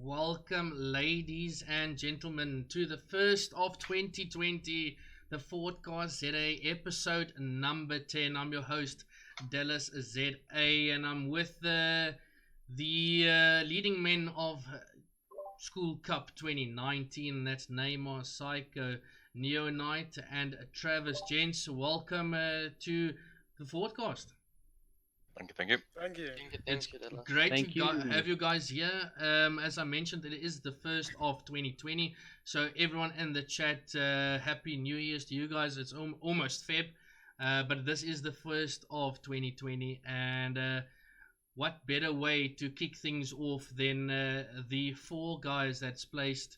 Welcome, ladies and gentlemen, to the first of 2020, the FortcastZA episode number 10. I'm your host, Dellas ZA, and I'm with the leading men of School Cup 2019. That's Neymar, Syco, Neonite, and Travis. Gents, welcome to the Fortcast. Thank you, thank you. Thank you. It's Dellas. great Thank to you. have you guys here. As I mentioned, it is the first of 2020. So everyone in the chat, happy New Year's to you guys. It's almost Feb, but this is the first of 2020, and what better way to kick things off than the four guys that's placed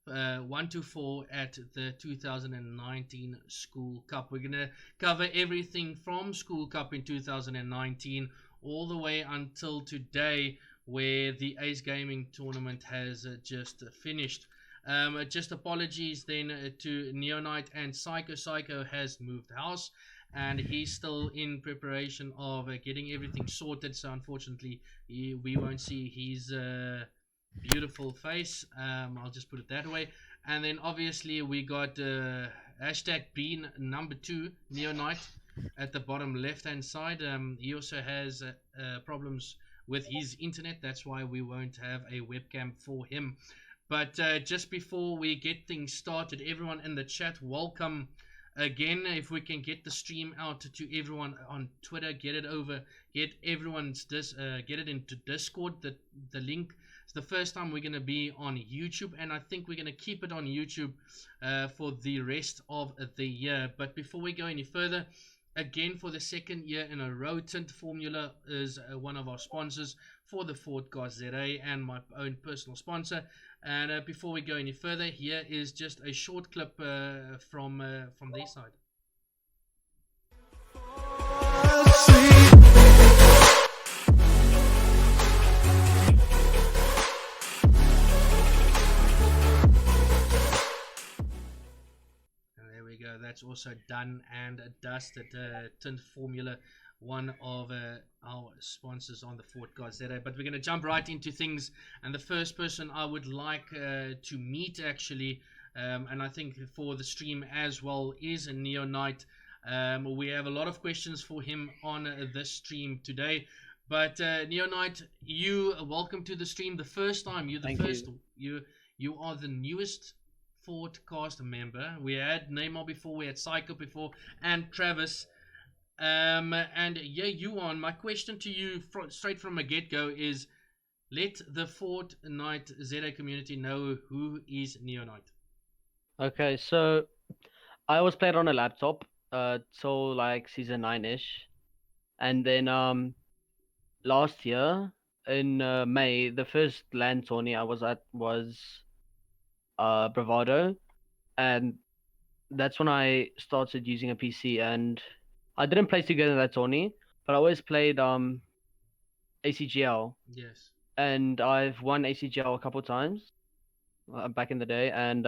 1 to 4 at the 2019 School Cup. We're going to cover everything from School Cup in 2019 all the way until today, where the Ace Gaming tournament has just finished. Just apologies then to Neonite and Syco. Syco has moved house and he's still in preparation of getting everything sorted, so unfortunately we won't see his beautiful face. I'll just put it that way. And then obviously we got hashtag bean number 2, Neonite, at the bottom left hand side. He also has problems with his internet, that's why we won't have a webcam for him. But just before we get things started, everyone in the chat, welcome again. If we can get the stream out to everyone on Twitter, get it over, get everyone's get it into Discord. The link. It's the first time we're going to be on YouTube, and I think we're going to keep it on YouTube for the rest of the year. But before we go any further, again, for the second year in a row, Tint Formula is one of our sponsors for the FortcastZA and my own personal sponsor. And before we go any further, here is just a short clip from their side. Go. That's also done and dusted. Tint Formula, one of our sponsors on the FortcastZA. But we're going to jump right into things, and the first person I would like to meet actually, and I think for the stream as well, is Neonite. We have a lot of questions for him on this stream today. But Neonite, you welcome to the stream. The first time, you're the Thank first. you. You are the newest Fortcast member. We had Neymar before, we had Syco before, and Travis. And yeah, you on. My question to you straight from a get-go is, let the Fortnite ZA community know who is Neonite. Okay, so I always played on a laptop till like season 9-ish. And then last year in May, the first LAN tourney I was at was Bravado, and that's when I started using a PC. And I didn't play together in that tourney, but I always played ACGL. Yes. And I've won ACGL a couple times back in the day, and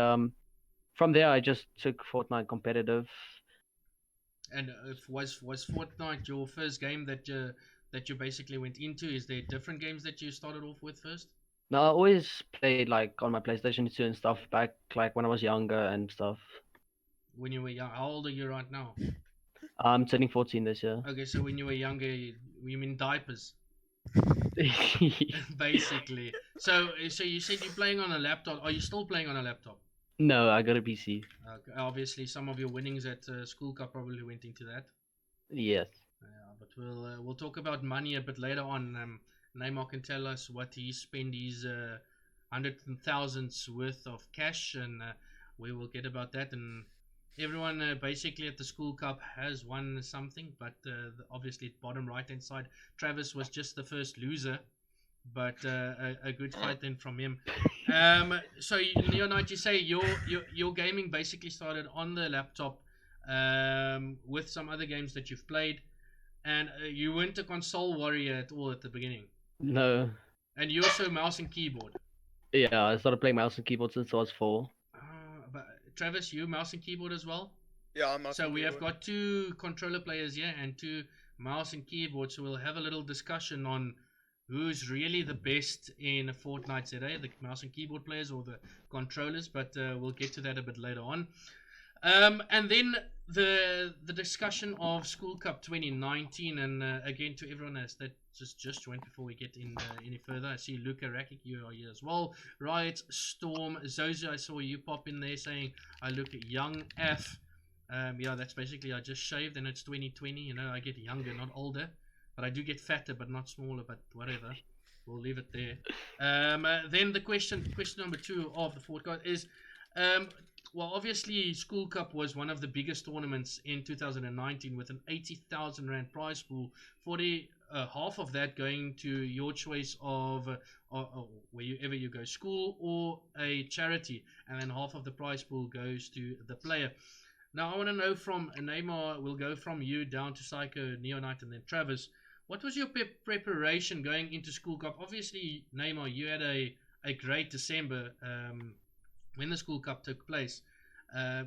from there I just took Fortnite competitive. And was Fortnite your first game that you basically went into? Is there different games that you started off with first? No, I always played like on my PlayStation 2 and stuff back like when I was younger and stuff. When you were young, how old are you right now? I'm turning 14 this year. Okay, so when you were younger, you mean diapers? Basically. So you said you're playing on a laptop. Are you still playing on a laptop? No, I got a PC. Obviously, some of your winnings at School Cup probably went into that. Yes. But we'll talk about money a bit later on. Neymar can tell us what he spent his hundreds and thousands worth of cash, and we will get about that. And everyone basically at the School Cup has won something, but obviously bottom right hand side, Travis was just the first loser, but a good fight then from him. So Neonite, you say your gaming basically started on the laptop with some other games that you've played, and you weren't a console warrior at all at the beginning. No. And you also mouse and keyboard. Yeah, I started playing mouse and keyboard since I was 4. But Travis, you mouse and keyboard as well? Yeah, I'm mouse So and we have keyboard. got 2 controller players here and 2 mouse and keyboard. So we'll have a little discussion on who's really the best in Fortnite today, the mouse and keyboard players or the controllers, but we'll get to that a bit later on. And then the discussion of School Cup 2019, and again to everyone else that just joined before we get in any further. I see Luca Rakic, you are here as well. Riot, Storm, Zozo, I saw you pop in there saying I look young F. Yeah, that's basically I just shaved and it's 2020. You know, I get younger, not older, but I do get fatter, but not smaller. But whatever, we'll leave it there. Then the question number 2 of the podcast is. Well, obviously, School Cup was one of the biggest tournaments in 2019 with an 80,000 Rand prize pool. Half of that going to your choice of wherever you go, school or a charity, and then half of the prize pool goes to the player. Now, I want to know from Neymar, we'll go from you down to Syco, Neonite, and then Travis. What was your preparation going into School Cup? Obviously, Neymar, you had a great December. When the School Cup took place,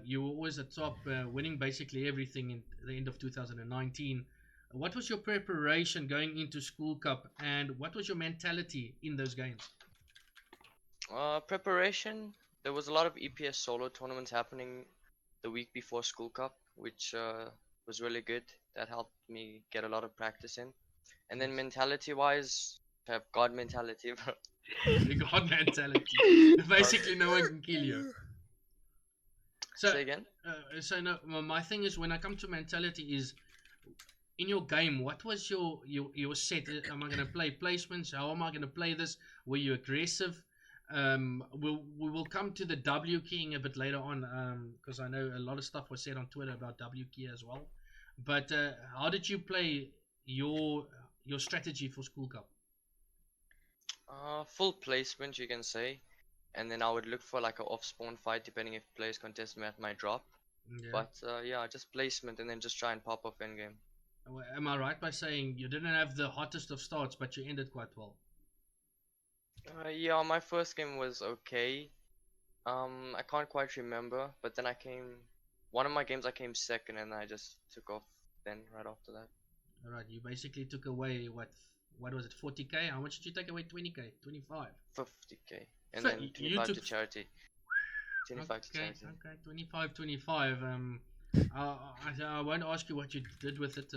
you were always at top, winning basically everything in the end of 2019. What was your preparation going into School Cup, and what was your mentality in those games? Preparation, there was a lot of EPS solo tournaments happening the week before School Cup, which was really good. That helped me get a lot of practice in. And then mentality-wise, I have God mentality, bro. The God mentality. Basically, no one can kill you. So, Say again? No, my thing is when I come to mentality is in your game. What was your set? Am I going to play placements? How am I going to play this? Were you aggressive? We will come to the W keying a bit later on because I know a lot of stuff was said on Twitter about W key as well. But how did you play your strategy for School Cup? Full placement, you can say, and then I would look for like an off-spawn fight depending if players contest me at my drop. Yeah. But yeah, just placement and then just try and pop off endgame. Am I right by saying you didn't have the hottest of starts, but you ended quite well? Yeah, my first game was okay. I can't quite remember, but then one of my games I came second and I just took off then right after that. Alright, you basically took away what was it, 40k? How much did you take away? 20k? 25? 50k. And So then you 25 took to charity. 25 to charity. Okay, 25. I won't ask you what you did with it.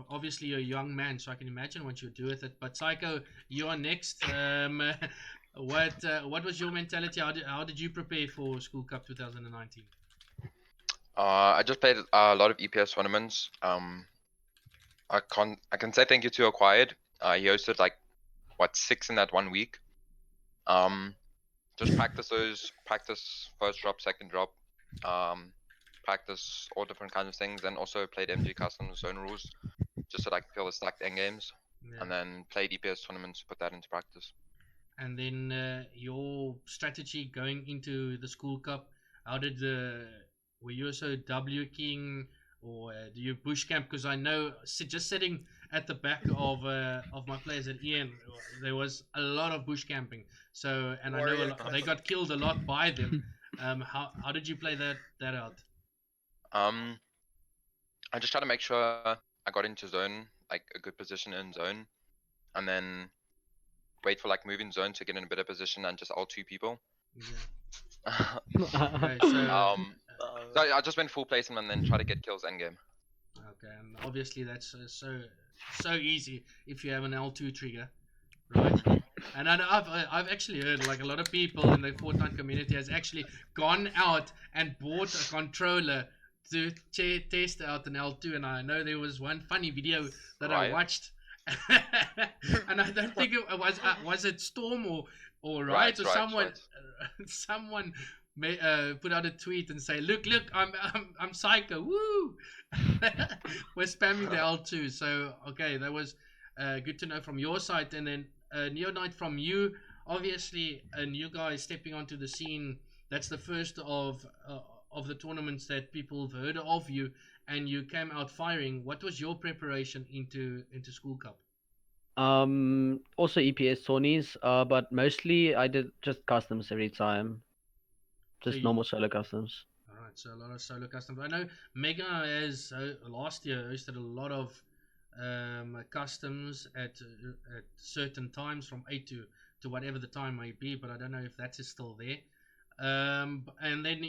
Obviously you're a young man, so I can imagine what you do with it. But Syco, you are next. What was your mentality? How did you prepare for School Cup 2019? I just played a lot of EPS tournaments. I can say thank you to Acquired. He hosted like 6 in that 1 week. Just practice first drop, second drop. Practice all different kinds of things, and also played MG custom zone rules just so that I could feel the stacked end games. Yeah. And then played EPS tournaments to put that into practice. And then your strategy going into the School Cup, were you also W King, or do you bush camp? Because I know just sitting at the back of my players at EN, there was a lot of bush camping. So, and I know they got killed a lot by them. How did you play that out? I just tried to make sure I got into zone, like a good position in zone, and then wait for like moving zone to get in a better position and just ult 2 people. Yeah. Okay, so I just went full placement and then try to get kills endgame. Okay, and obviously that's so easy if you have an L2 trigger, right? And I've actually heard like a lot of people in the Fortnite community has actually gone out and bought a controller to test out an L2, and I know there was one funny video that I watched, and I don't think it was it Storm or Riot or someone someone put out a tweet and say, look, I'm Syco, woo! We're spamming the L2. So okay, that was good to know from your side. And then Neonite, from you, obviously a new guy stepping onto the scene. That's the first of the tournaments that people have heard of you, and you came out firing. What was your preparation into School Cup? Also EPS tourneys, but mostly I did just customs every time. Just normal solo customs. Alright, so a lot of solo customs. I know Mega has last year hosted a lot of customs at certain times from 8 to whatever the time may be, but I don't know if that is still there. And then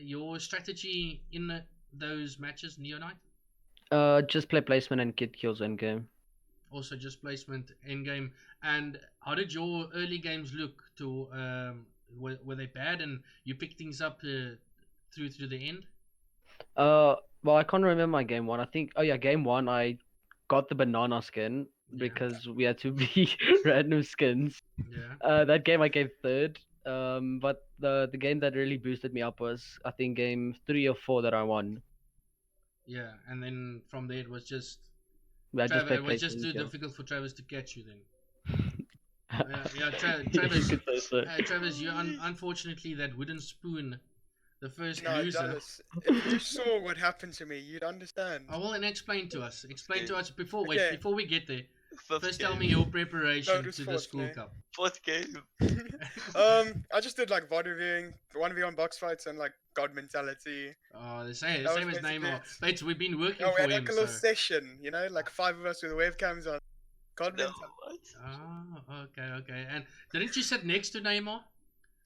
your strategy in those matches, Neonite? Just play placement and get kills in game. Also just placement in game. And how did your early games look? Were they bad and you picked things up through to the end? Well, I can't remember my game one. I think, oh yeah, game one I got the banana skin Yeah. because we had to be random skins. Yeah. That game I came third. But the game that really boosted me up was I think game 3 or 4 that I won. Yeah, and then from there it was just I just played it was just placement too and kill. difficult for Travis to catch you then. Travis, You could say so. Travis, you unfortunately that wooden spoon, the first No, loser. Dallas, if you saw what happened to me, you'd understand. Oh well, and explain to us. Explain to us before Okay. before we get there. Fifth First, game. tell me your preparation No, it was to the fourth, school mate. cup. Fourth game. I just did like VOD reviewing, 1v1 box fights, and like God mentality. Oh, the same That as was basically Neymar. it. Bates, we've been working No, we for had him. like a little So. session, you know, like 5 of us with the webcams on. God No, mentality. what? Oh, okay. And didn't you sit next to Neymar?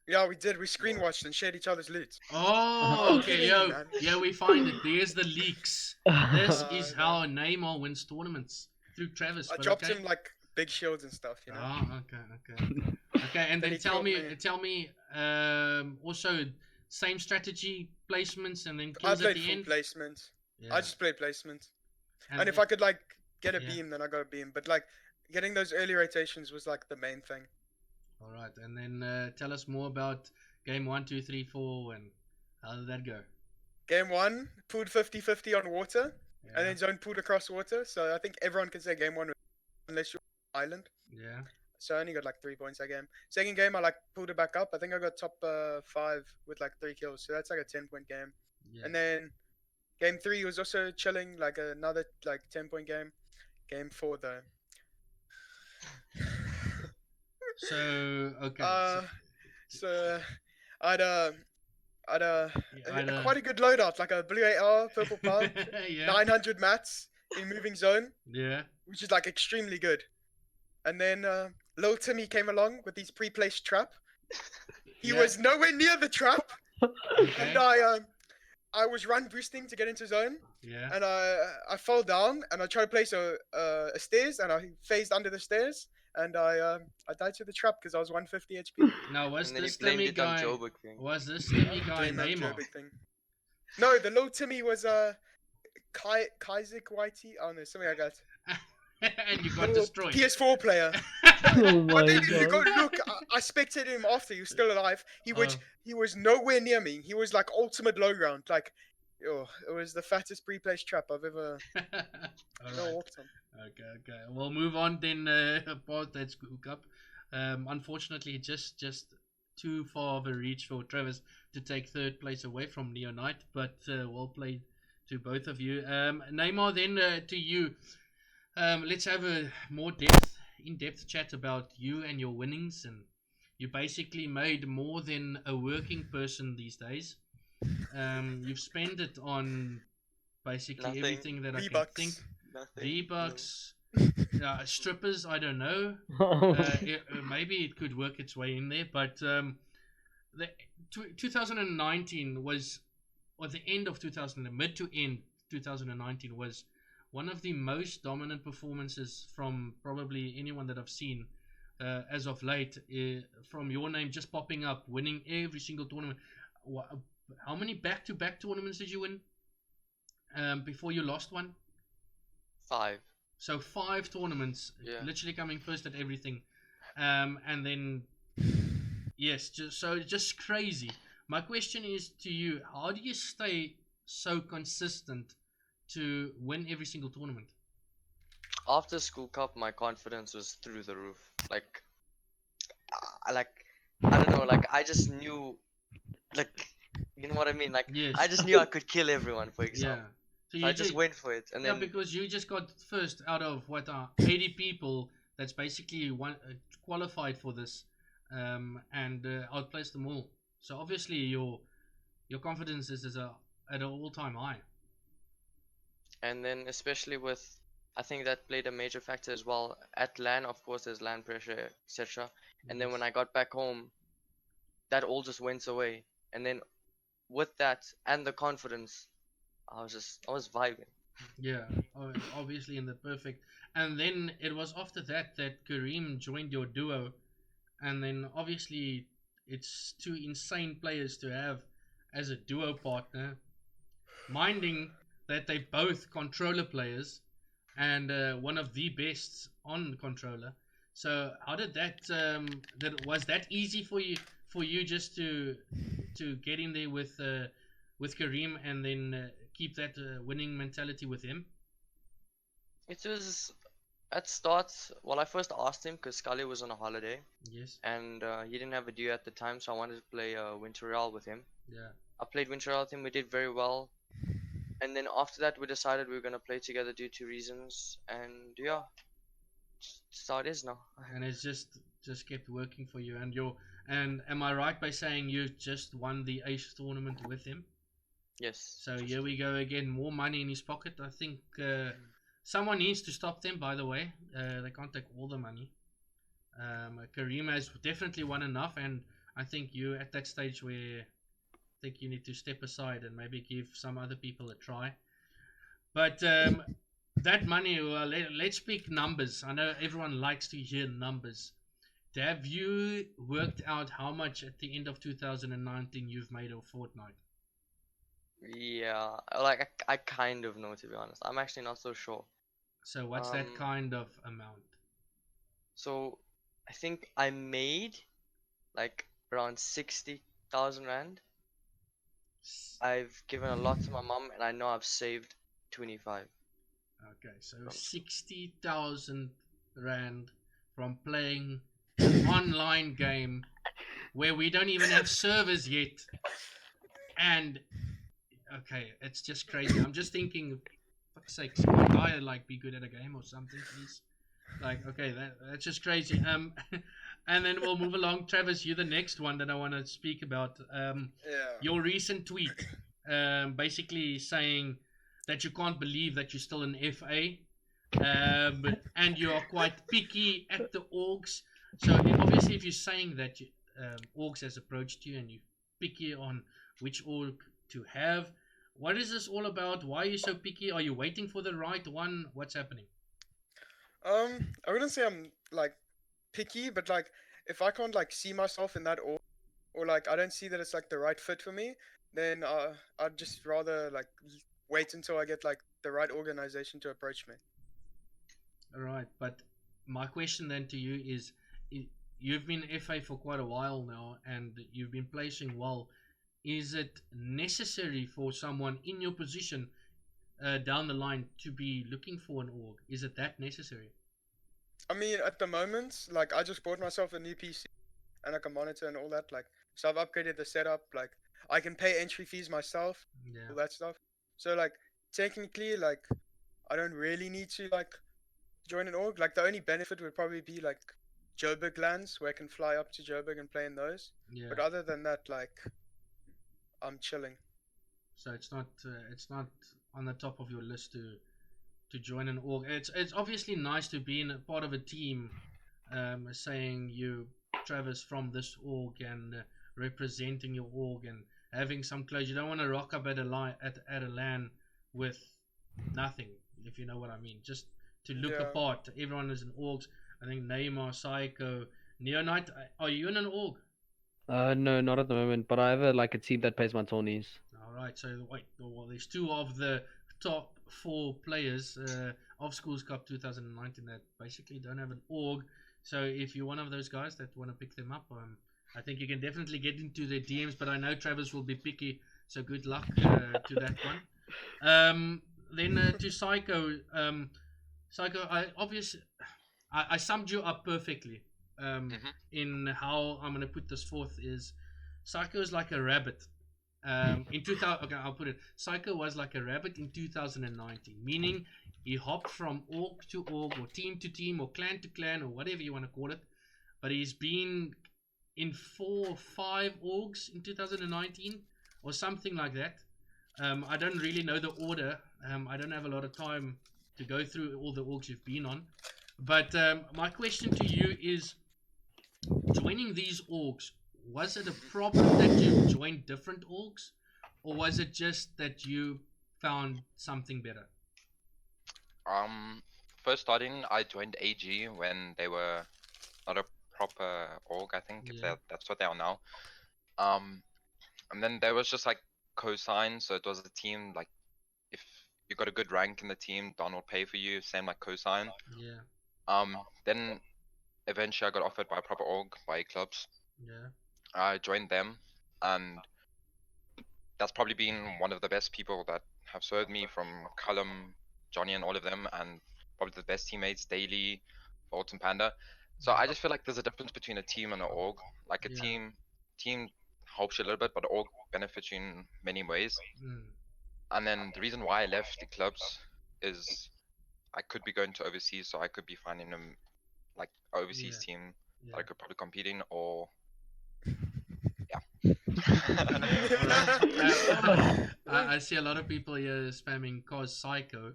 Yeah, we did. We screen watched and shared each other's loot. Oh, I'm okay, kidding, yo, man. yeah, we find it. There's the leaks. This No, is no. how Neymar wins tournaments through Travis. I but dropped okay. him like big shields and stuff, you know. Oh, okay. And Then then he tell killed me, also same strategy placements and then I kills at played the full end. placement. Yeah. I just played placement. And if then- I could like get a Yeah. beam, then I got a beam. But like getting those early rotations was like the main thing. All right, and then tell us more about game 1, 2, 3, 4, and how did that go? Game 1, pulled 50-50 on water, Yeah. and then zone pulled across water. So I think everyone can say game 1 unless you're on island. Yeah. So I only got like 3 points that game. Second game, I like pulled it back up. I think I got top 5 with like 3 kills. So that's like a 10-point game. Yeah. And then game 3 was also chilling, like another like 10-point game. Game 4 though. So okay. So I'd I'd, quite a good loadout, like a blue AR, purple pump, yeah. 900 mats in moving zone, Yeah. which is like extremely good. And then Lil Timmy came along with his pre-placed trap. He Yeah. was nowhere near the trap, Okay. and I was run boosting to get into zone, Yeah. and I fell down, and I tried to place a stairs, and I phased under the stairs, and I died to the trap because I was 150 HP. Now was And then he this blamed Timmy it on guy? Joburg thing. Was this Timmy guy Doing that Neymar? Joburg thing. No, the Lil Timmy was Kaisik Whitey. Oh no, something like that. And you got Little destroyed. PS4 player. Oh my But then if you go god. look, I spectated him after he was still alive. He Oh. was nowhere near me. He was like ultimate low ground. Like, oh, it was the fattest pre-placed trap I've ever Alright. walked on. Okay. We'll move on then about that school cup. Unfortunately, just too far of a reach for Travis to take third place away from Neonite, but we'll play to both of you. Neymar, then to you. Let's have a more in-depth chat about you and your winnings. And you basically made more than a working person these days. You've spent it on basically Nothing. everything that I can V-Bucks. think. Nothing. V-Bucks, strippers, I don't know. Maybe it could work its way in there, but 2019 was, or the end of mid to end 2019 was one of the most dominant performances from probably anyone that I've seen as of late. From your name just popping up, winning every single tournament. How many back-to-back tournaments did you win before you lost one? 5. So 5 tournaments, Yeah. literally coming first at everything, and then yes, just crazy. My question is to you: how do you stay so consistent to win every single tournament? After school cup, my confidence was through the roof. Like, I don't know. Like, I just knew, like, you know what I mean? Like, Yes. I just knew I could kill everyone, for example. Yeah. So So I just went for it, and yeah, then because you just got first out of what are 80 people. That's basically qualified for this, and outplaced them all. So obviously your confidence is at an all-time high. and then especially with I think that played a major factor as well. At LAN, of course, there's LAN pressure, etc. And then when I got back home, that all just went away. And then with that and the confidence, I was vibing. Yeah, obviously in the perfect. And then it was after that that Kareem joined your duo, and then obviously it's two insane players to have as a duo partner, minding that they both controller players and one of the best on the controller. So how did that was that easy for you just to get in there with Kareem and then keep that winning mentality with him? It was at start. Well, I first asked him because Scully was on a holiday Yes. and he didn't have a duo at the time, so I wanted to play Winter Real with him. Yeah. I played Winter Real with him. We did very well. And then after that, we decided we were gonna play together due to reasons. And yeah, that's how it is now. And it's just kept working for you. And am I right by saying you just won the Ace tournament with him? Yes. So here we go again, more money in his pocket. I think someone needs to stop them. By the way, they can't take all the money. Kareem has definitely won enough, and I think you at that stage where I think you need to step aside and maybe give some other people a try. But that money, well, let's speak numbers. I know everyone likes to hear numbers. Have you worked out how much at the end of 2019 you've made of Fortnite? Yeah, like I kind of know, to be honest. I'm actually not so sure. So what's that kind of amount? So I think I made like around 60,000 rand. I've given a lot to my mom, and I know I've saved 25. Okay, so 60,000 rand from playing an online game where we don't even have servers yet. And okay, it's just crazy. I'm just thinking, fuck's sake, can I like be good at a game or something, please? Like, okay, that's just crazy. And then we'll move along. Travis, you're the next one that I want to speak about. Your recent tweet, basically saying that you can't believe that you're still an FA, and you are quite picky at the orgs. So obviously, if you're saying that orgs has approached you and you're picky on which org to have, what is this all about? Why are you so picky? Are you waiting for the right one? What's happening? I wouldn't say I'm like picky, but like if I can't like see myself in that or like I don't see that it's like the right fit for me, then I'd just rather like wait until I get like the right organization to approach me. All right, but my question then to you is, you've been FA for quite a while now, and you've been placing well. Is it necessary for someone in your position down the line to be looking for an org? Is it that necessary? I mean, at the moment, like I just bought myself a new PC and like a monitor and all that. Like, so I've upgraded the setup. Like, I can pay entry fees myself, all that stuff. So like, technically, like, I don't really need to like join an org. Like, the only benefit would probably be like Joburg lands, where I can fly up to Joburg and play in those. Yeah. But other than that, like, I'm chilling. So it's not on the top of your list to join an org. It's obviously nice to be in a part of a team, saying you Travis from this org and representing your org and having some clothes. You don't want to rock up at a LAN with nothing, if you know what I mean. Just to look apart. Everyone is in orgs. I think Neymar, Syco, Neonite. Are you in an org? No, not at the moment, but I have like a team that pays my tourneys. Alright, so wait, well, there's two of the top 4 players of Schools Cup 2019 that basically don't have an org. So if you're one of those guys that want to pick them up, I think you can definitely get into their DMs, but I know Travis will be picky, so good luck to that one. Then to Syco. Syco, I summed you up perfectly. In how I'm gonna put this forth is Syco is like a rabbit. In 2000, okay, I'll put it. Syco was like a rabbit in 2019, meaning he hopped from org to org, or team to team, or clan to clan, or whatever you want to call it. But he's been in 4 or 5 orgs in 2019, or something like that. I don't really know the order. I don't have a lot of time to go through all the orgs you've been on. But my question to you is, joining these orgs, was it a problem that you joined different orgs, or was it just that you found something better? First starting, I joined AG when they were not a proper org, I think, if that's what they are now. And then there was just like cosign, so it was a team, like if you got a good rank in the team, Don will pay for you, same like cosign. Yeah. Then eventually I got offered by a proper org, by clubs. Yeah. I joined them, and that's probably been one of the best people that have served me, from Callum, Johnny, and all of them, and probably the best teammates, Daily, Volt, and Panda. So I just feel like there's a difference between a team and an org. Like a team helps you a little bit, but an org benefits you in many ways. And then the reason why I left the clubs is I could be going to overseas, so I could be finding them like overseas team that I could probably compete in, or I see a lot of people here spamming cause Syco.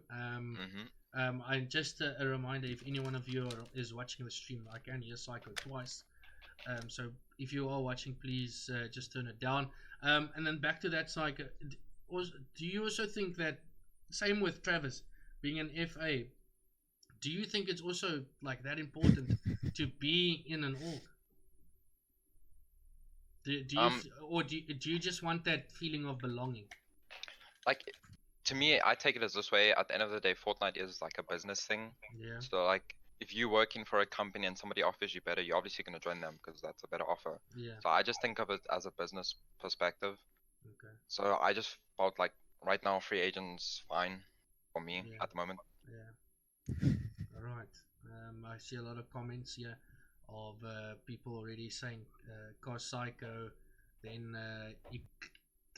I just a reminder, if any one of you is watching the stream, I can hear Syco twice. So if you are watching, please just turn it down. And then back to that Syco. Do you also think that, same with Travis, being an FA, do you think it's also like that important to be in an org? Do you just want that feeling of belonging? Like, to me, I take it as this way. At the end of the day, Fortnite is like a business thing. Yeah. So like, if you're working for a company and somebody offers you better, you're obviously going to join them because that's a better offer. Yeah. So I just think of it as a business perspective. Okay. So I just felt like right now free agent's fine for me at the moment. Yeah. All right. I see a lot of comments here of people already saying cause Syco, then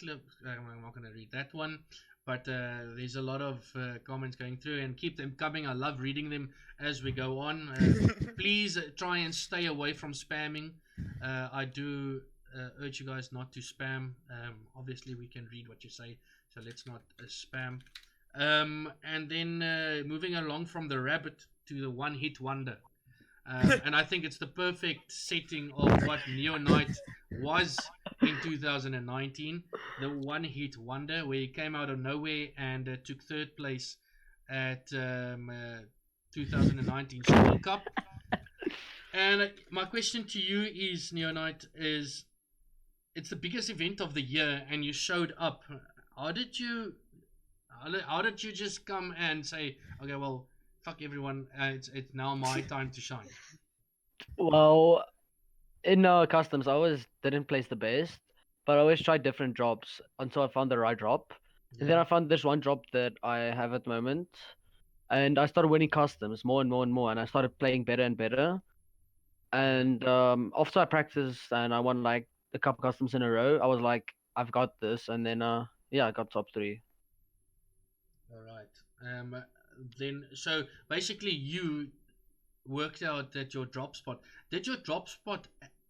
I'm not going to read that one, but there's a lot of comments going through, and keep them coming. I love reading them as we go on. Please try and stay away from spamming. I do urge you guys not to spam. Obviously we can read what you say, so let's not spam. And then moving along from the rabbit to the one-hit wonder. And I think it's the perfect setting of what Neonite was in 2019. The one-hit wonder, where he came out of nowhere and took third place at 2019 School Cup. And my question to you is, Neonite, is it's the biggest event of the year, and you showed up. How did you just come and say, okay, well, fuck everyone, it's now my time to shine? Well, in customs, I always didn't place the best, but I always tried different drops until I found the right drop. And then I found this one drop that I have at the moment, and I started winning customs more and more and more, and I started playing better and better. And after I practiced and I won like a couple customs in a row, I was like, I've got this. And then I got top 3. All right. Then so basically you worked out that your drop spot. Did your drop spot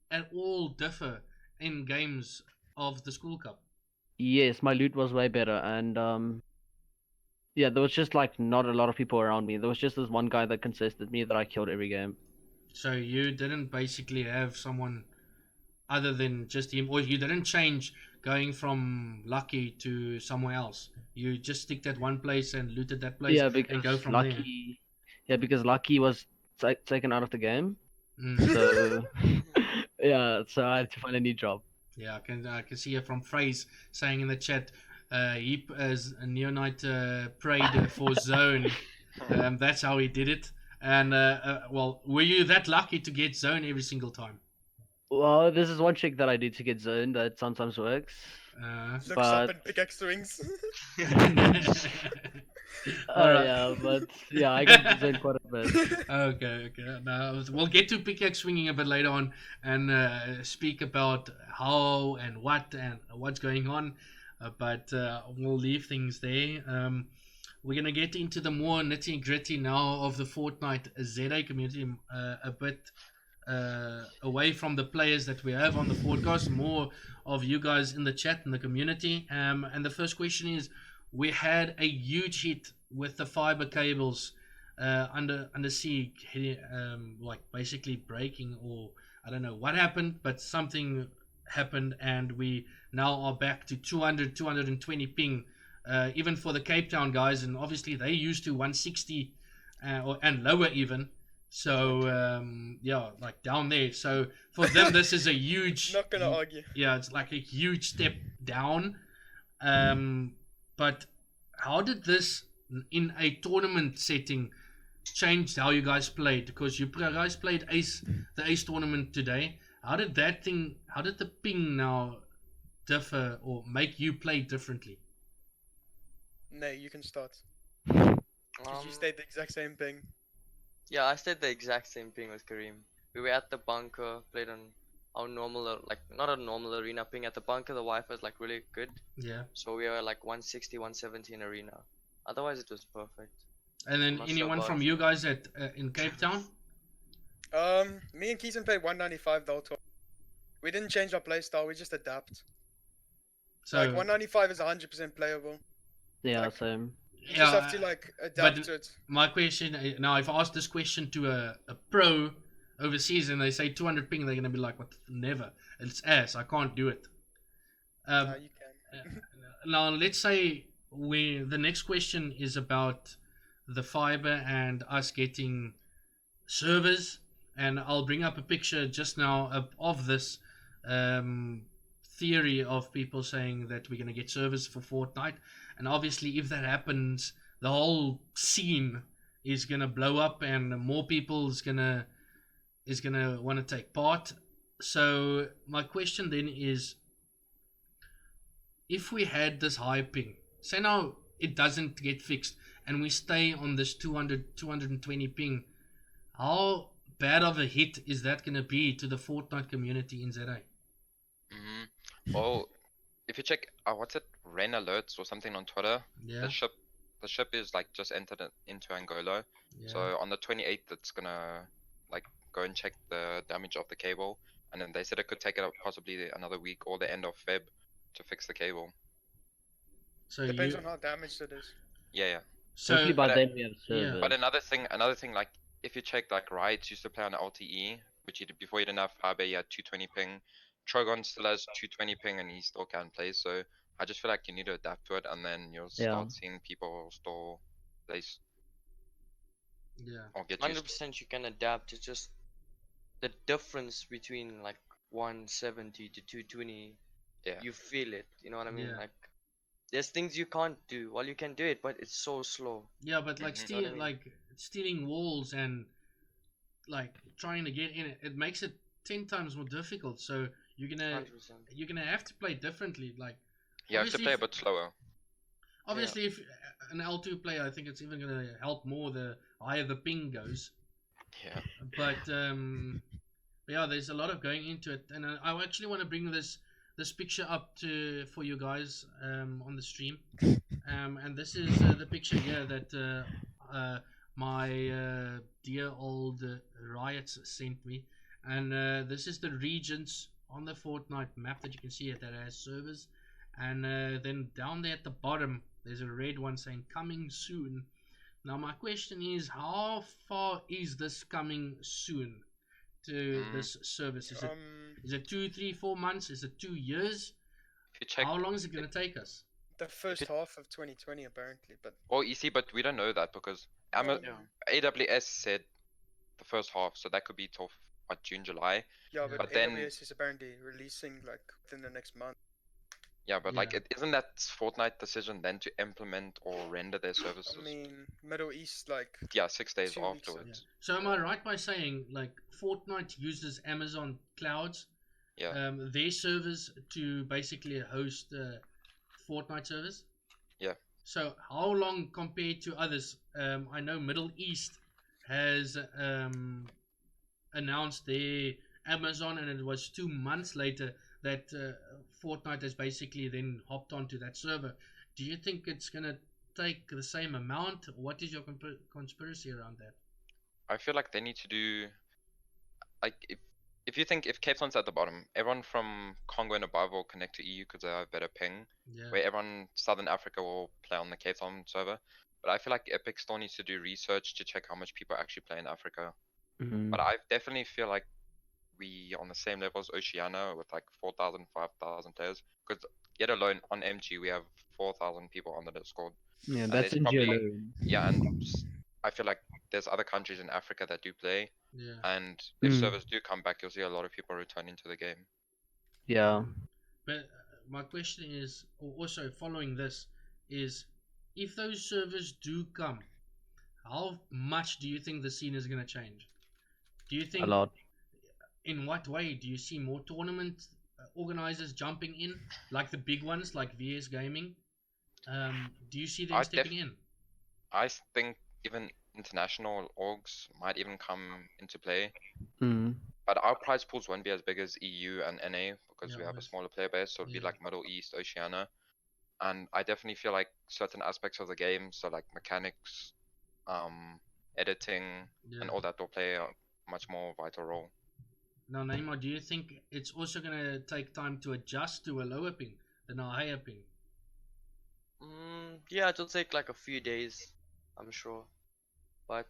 at all differ in games of the School Cup? Yes, my loot was way better, and there was just like not a lot of people around me. There was just this one guy that consisted me that I killed every game. So you didn't basically have someone other than just him, or you didn't change going from Lucky to somewhere else. You just stick at one place and looted that place and go from there. Yeah, because Lucky was taken out of the game. So so I had to find a new job. Yeah, I can see it from Phrase saying in the chat, he as a Neonite prayed for zone. That's how he did it. And well, were you that lucky to get zone every single time? Well, this is one trick that I do to get zone that sometimes works. Looks up and pickaxe swings. I got zone quite a bit. Okay. Now we'll get to pickaxe swinging a bit later on and speak about how and what's going on. But we'll leave things there. We're gonna get into the more nitty gritty now of the Fortnite ZA community, a bit away from the players that we have on the podcast, more of you guys in the chat in the community. And the first question is, we had a huge hit with the fiber cables undersea, like basically breaking, or I don't know what happened, but something happened, and we now are back to 200, 220 ping, even for the Cape Town guys, and obviously they used to 160 and lower even. So yeah, like down there. So for them, this is a huge. Not gonna argue. Yeah, it's like a huge step down. But how did this in a tournament setting change how you guys played? Because you guys played the Ace tournament today. How did the ping now differ or make you play differently? Nay, you can start. Um, Because you stayed the exact same thing. yeah, I stayed the exact same thing with Kareem. We were at the bunker, played on our normal, like not a normal arena ping. At the bunker, the Wi-Fi is like really good. Yeah. So we were like 160, 170 in arena. Otherwise, it was perfect. And then I'm not sure anyone about from you guys at in Cape Town? Me and Keaton played 195 the whole tour. We didn't change our playstyle, we just adapt. So Like 195 is 100% playable. Yeah, Like, same. You just have to like adapt but to it. my question now, if I ask this question to a pro overseas and they say 200 ping, they're gonna be like, "What? Never! It's ass. I can't do it." You can. Now let's say the next question is about the fiber and us getting servers, and I'll bring up a picture just now of this theory of people saying that we're going to get servers for Fortnite, and obviously if that happens, the whole scene is going to blow up and more people is going to want to take part. So my question then is, if we had this high ping, say now it doesn't get fixed and we stay on this 200 220 ping, how bad of a hit is that going to be to the Fortnite community in ZA? Well, if you check, what's it, Rain Alerts or something on Twitter, Yeah. the ship is like just entered into Angola. Yeah. So on the 28th, it's gonna like go and check the damage of the cable, and then they said it could take it up possibly another week or the end of Feb to fix the cable. So Depends on how damaged it is. Yeah. So Hopefully by but, then we have servers. But another thing, like if you check, like Riot used to play on LTE, which he did before he didn't have fiber, he had 220 ping. Trogon still has 220 ping and he still can play. So I just feel like you need to adapt to it, and then you'll start seeing people still play yeah. or get used to it. 100% you can adapt. It's just the difference between like 170 to 220. Yeah. You feel it. You know what I mean? Yeah. Like there's things you can't do. Well, you can do it, but it's so slow. Yeah, but like Mhm. You know what I mean? stealing walls and like trying to get in it makes it 10 times more difficult. So you're 100%. gonna have to play differently. Like You have to obviously play a bit slower. obviously if an L2 player, I think it's even gonna help more the higher the ping goes. Yeah. But yeah, there's a lot of going into it, and I actually want to bring this picture up for you guys on the stream. And this is the picture here that my dear old Riots sent me, and this is the regions on the Fortnite map that you can see it that has servers, and then down there at the bottom there's a red one saying coming soon. Now my question is, how far is this coming soon to this service? Is it 2, 3, 4 months? Is it 2 years? If you check, How long is it going to take us? The first half of 2020 apparently, but well, you see, but we don't know that because AWS said the first half, so that could be till what, June, July. yeah, but But then- AWS is apparently releasing like within the next month. Yeah, but like, Yeah. isn't that Fortnite decision then to implement or render their services? I mean, Middle East like Yeah, 6 days 2 weeks, afterwards. So am I right by saying like Fortnite uses Amazon clouds, Yeah. their servers to basically host Fortnite servers? Yeah. So how long compared to others? I know Middle East has announced their Amazon, and it was 2 months later that Fortnite has basically then hopped onto that server. Do you think it's gonna take the same amount? What is your conspiracy around that? I feel like they need to do, like, if you think if Cape Town's at the bottom, everyone from Congo and above will connect to EU because they have better ping. Yeah. Where everyone Southern Africa will play on the Cape Town server. But I feel like Epic still needs to do research to check how much people actually play in Africa. Mhm. But I definitely feel like we on the same level as Oceania with like 4,000, 5,000 players. Because yet alone on MG we have 4,000 people on the Discord. Yeah, And that's there's in probably alone. yeah, and I feel like there's other countries in Africa that do play. Yeah. And if Mm. servers do come back, you'll see a lot of people returning to the game. Yeah. But my question is, or also following this, is if those servers do come, how much do you think the scene is going to change? Do you A think, lot. in what way? Do you see more tournament organizers jumping in, like the big ones, like VS Gaming? Do you see them I stepping in? I think even international orgs might even come into play. Mm. But our prize pools won't be as big as EU and NA because Yeah, we have a obvious. smaller player base, so it'll be Yeah. like Middle East, Oceania. And I definitely feel like certain aspects of the game, so like mechanics, editing, Yeah. and all that will play a much more vital role. Now, Neymar, do you think it's also going to take time to adjust to a lower ping than a higher ping? Yeah, it'll take like a few days, I'm sure. But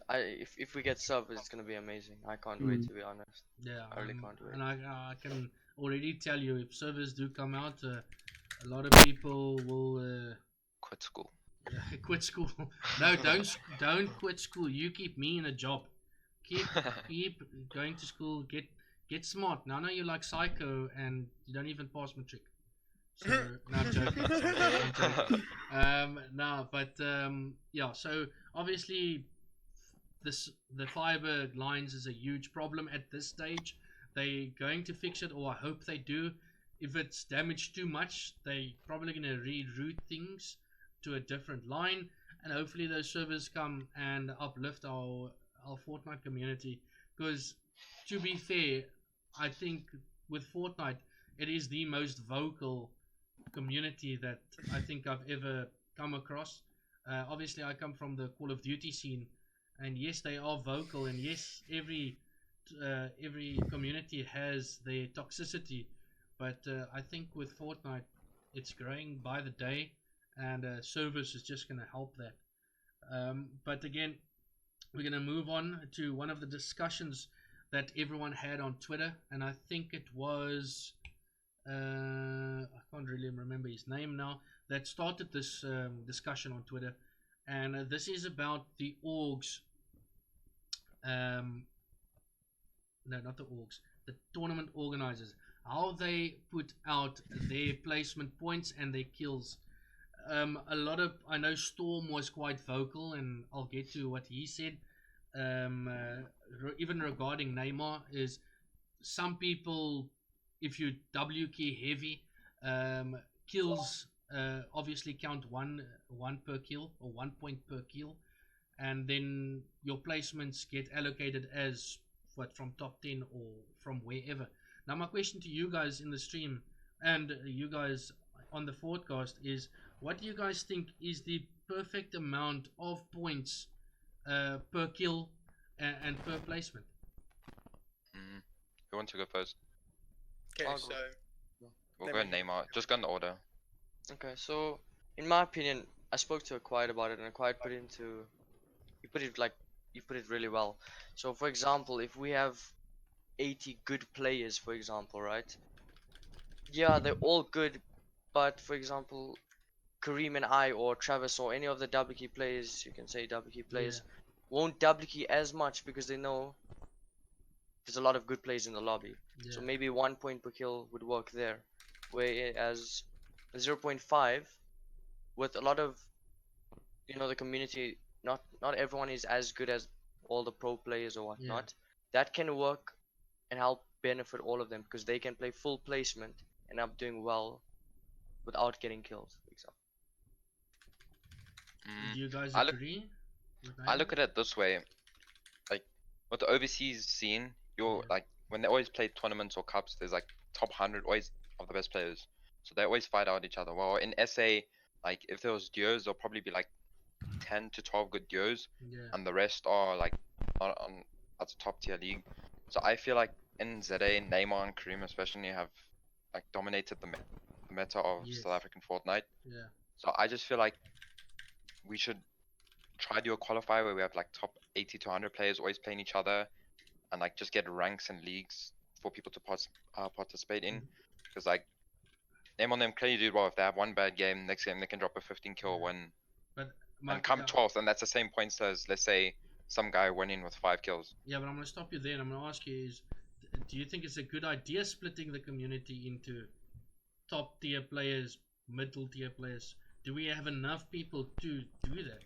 if we get servers, it's gonna be amazing. I can't wait, to be honest. Yeah, I really can't wait. and I can already tell you, if servers do come out, a lot of people will Quit school. quit school. No, don't quit school. You keep me in a job. Keep going to school. Get smart. Now I know you like Syco and you don't even pass matric. So no, I'm joking. I'm joking. No, but yeah. So obviously, the fiber lines is a huge problem at this stage. They going to fix it, or I hope they do. If it's damaged too much, they probably gonna reroute things to a different line, and hopefully those servers come and uplift our Fortnite community. Because to be fair, I think with Fortnite, it is the most vocal community that I think I've ever come across. Obviously, I come from the Call of Duty scene, and yes, they are vocal, and yes, every community has their toxicity, but I think with Fortnite, it's growing by the day, and service is just going to help that. But again, we're going to move on to one of the discussions that everyone had on Twitter, and I think it was I can't really remember his name now, that started this discussion on Twitter, and this is about the orgs. No, not the orgs, the tournament organizers, how they put out their placement points and their kills. A lot of, I know Storm was quite vocal, and I'll get to what he said. Even regarding Neymar, is some people, if you W key heavy, kills obviously count one per kill, or 1 point per kill, and then your placements get allocated as what, from top 10 or from wherever. Now my question to you guys in the stream and you guys on the forecast is, what do you guys think is the perfect amount of points per kill and per placement? Who wants to go first? Okay, I'll so go. We'll Let go me- Neymar. Just go in the order. Okay, so in my opinion, I spoke to Acquired about it, and Acquired put it really well. So for example, if we have 80 good players, for example, right? Yeah, they're all good, but for example, Kareem and I, or Travis, or any of the double key players, you can say double key players, won't double key as much because they know there's a lot of good players in the lobby. So maybe 1 point per kill would work there, whereas 0.5, with a lot of, the community, not everyone is as good as all the pro players or whatnot. That can work and help benefit all of them, because they can play full placement and up doing well without getting killed, for example. Do you guys I look- agree? I look at it this way, like with the overseas scene, you're like when they always play tournaments or cups, there's like top 100 always of the best players, so they always fight out each other. Well, in SA, like if there was duos, there'll probably be like 10 to 12 good duos, and the rest are like not on, that's a top tier league. So I feel like in ZA, Neymar and Kareem especially have like dominated the meta of Yes. South African Fortnite. Yeah. So I just feel like we should try to do a qualifier where we have like top 80 to 100 players always playing each other, and like just get ranks and leagues for people to participate in. Because like name on them clearly did well. If they have one bad game, next game they can drop a 15 kill Yeah. win But and come 12th, and that's the same points as, let's say, some guy winning with 5 kills. Yeah, but I'm gonna stop you there, and I'm gonna ask you: do you think it's a good idea splitting the community into top tier players, middle tier players? Do we have enough people to do that?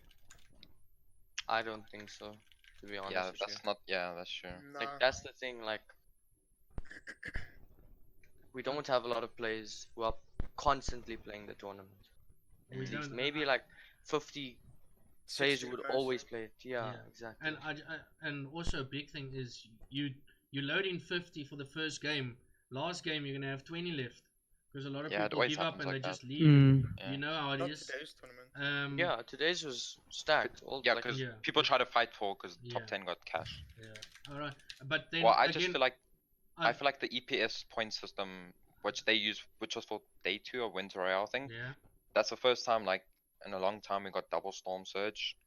I don't think so, to be honest Yeah, with you. that's not. Yeah, that's true. Nah. Like that's the thing. Like we don't have a lot of players who are constantly playing the tournament. We At least don't. maybe like 50 players 60 who would most. always play it. Yeah, Yeah. exactly. And and also a big thing is you load in 50 for the first game. Last game you're gonna have 20 left because a lot of Yeah, it people always give up happens and like they that. just leave. And Yeah. you know how it Not is. today's tournament. Yeah, today's was stacked. All Yeah, like, because Yeah. people try to fight for because Yeah. top 10 got cash. Yeah. All right. But then Well, I again, just feel like I- I feel like the EPS point system, which they use, which was for day 2 of Winter Royale thing, yeah. that's the first time like in a long time we got double storm surge,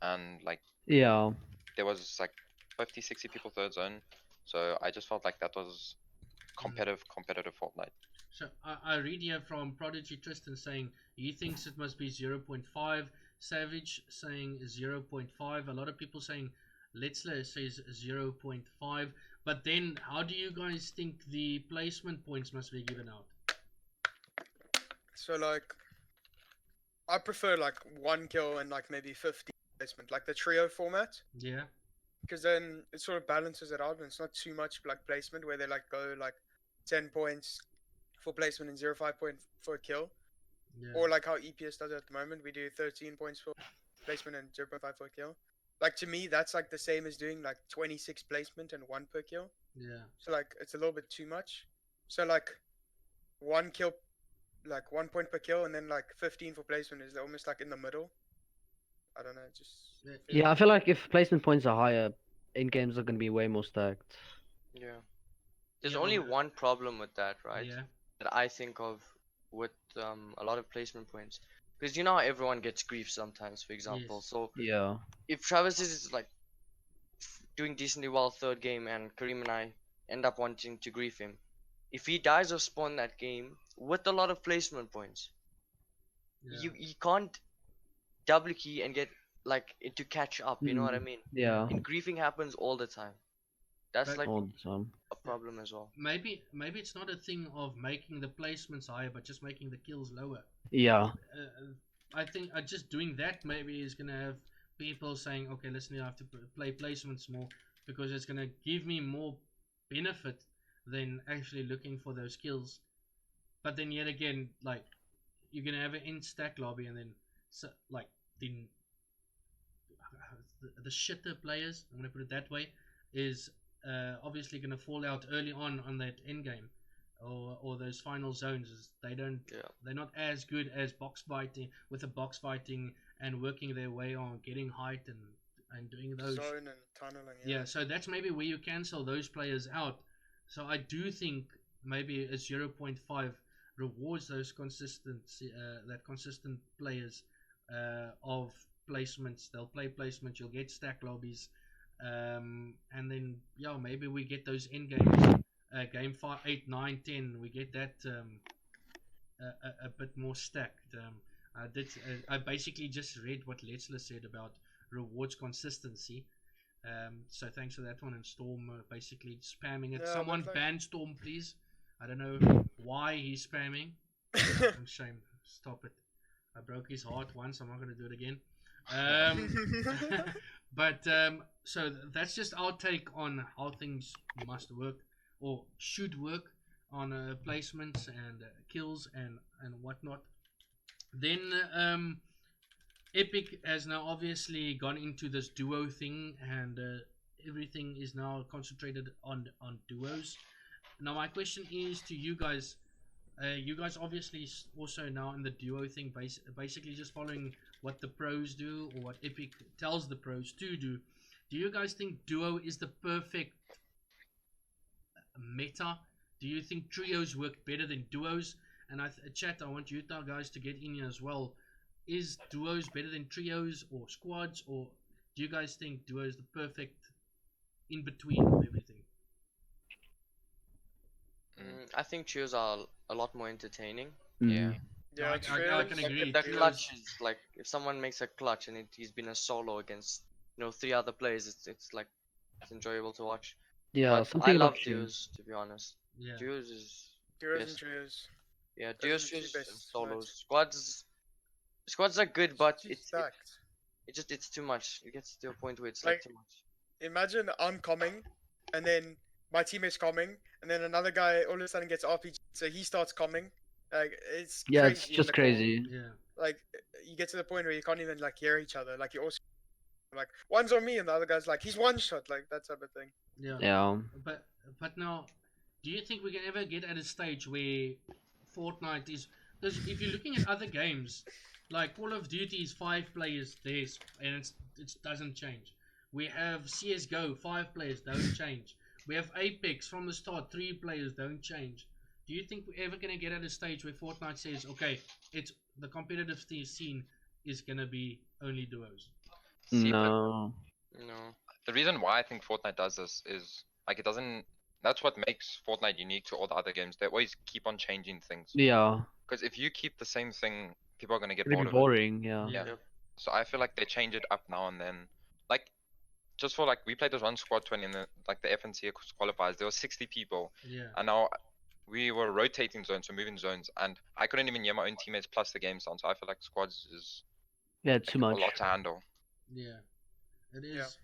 and like Yeah. there was like 50, 60 people third zone. So I just felt like that was competitive Fortnite. So I read here from Prodigy Tristan saying he thinks it must be 0.5. Savage saying 0.5. A lot of people saying Letzler says 0.5. But then how do you guys think the placement points must be given out? So like, I prefer like 1 kill and like maybe 50 placement, like the trio format, Yeah. because then it sort of balances it out and it's not too much like placement where they like go like 10 points for placement and 0.5 point for a kill, Yeah. or like how EPS does it at the moment. We do 13 points for placement and 0.5 for a kill. Like to me, that's like the same as doing like 26 placement and 1 per kill. Yeah. So like it's a little bit too much. So like 1 kill, like 1 point per kill, and then like 15 for placement is almost like in the middle. I don't know, just Yeah, I feel like if placement points are higher, in games are gonna be way more stacked. yeah. There's Yeah, only but- one problem with that, right? Yeah. That I think of with a lot of placement points. Because you know how everyone gets grief sometimes, for example. Yes. So Yeah. if Travis is like doing decently well third game and Kareem and I end up wanting to grief him, if he dies or spawn that game with a lot of placement points, Yeah. you can't double key and get like it to catch up. You know what I mean? Yeah. And griefing happens all the time. That's But- like All the time. a problem as well. Maybe it's not a thing of making the placements higher, but just making the kills lower. Yeah. I think just doing that maybe is gonna have people saying, okay, listen, I have to play placements more because it's gonna give me more benefit than actually looking for those kills. But then yet again, like you're gonna have an in stack lobby, and then like then the shitter players, I'm gonna put it that way, is obviously gonna fall out early on that end game. Or those final zones, they're not as good as box fighting with the box fighting and working their way on getting height and doing those. zone and tunneling. Yeah, so that's maybe where you cancel those players out. So I do think maybe a 0.5 rewards those consistent players of placements. They'll play placements. You'll get stack lobbies, and then yeah, maybe we get those end games. Game 5, 8, 9, 10, we get that a bit more stacked. I basically just read what Letzler said about rewards consistency. So thanks for that one. And Storm basically spamming it. Yeah, Someone but like- ban Storm, please. I don't know why he's spamming. I'm ashamed. Stop it. I broke his heart once. I'm not going to do it again. But so that's just our take on how things must work or should work on placements and kills and whatnot. Then Epic has now obviously gone into this duo thing, and everything is now concentrated on duos. Now my question is to you guys. You guys obviously also now in the duo thing, basically just following what the pros do or what Epic tells the pros to do. Do you guys think duo is the perfect meta? Do you think trios work better than duos? And chat, I want you guys to get in here as well. Is duos better than trios or squads, or do you guys think duo is the perfect in between of everything? I think trios are a lot more entertaining. Yeah. Yeah, I trios, can Like agree. the Trios- clutch is like if someone makes a clutch and he's been a solo against 3 other players, it's like it's enjoyable to watch. Yeah, But I something love about duos, to be honest. Yeah. Duos is duos and best. trios. Yeah, Those are duos, the two trios, and best solos. modes. Squads are good, but Too stacked. it's too much. It gets to a point where it's Like- too much. Imagine I'm coming, and then my teammate's coming, and then another guy all of a sudden gets RPG, so he starts coming. Like it's Yeah, crazy it's in just the call. crazy. Yeah. Like you get to the point where you can't even like hear each other. Like you also like one's on me, and the other guy's like he's one shot, like that type of thing. Yeah. Yeah. But now, do you think we can ever get at a stage where Fortnite is? Because if you're looking at other games, like Call of Duty is 5 players, and it doesn't change. We have CS:GO 5 players, don't change. We have Apex from the start 3 players, don't change. Do you think we're ever gonna get at a stage where Fortnite says, okay, it's the competitive scene is gonna be only duos? See, but No. No. the reason why I think Fortnite does this is like it doesn't. That's what makes Fortnite unique to all the other games. They always keep on changing things. Yeah. Because if you keep the same thing, people are gonna get It'd bored be of it. boring. Yeah. Yeah. Yep. So I feel like they change it up now and then. Like just for like we played this one squad 20 in the like the FNC qualifiers. There were 60 people, Yeah. and now we were rotating zones, so moving zones, and I couldn't even hear my own teammates plus the game sound. So I feel like squads is Yeah, too a much. lot to handle. Yeah, it is.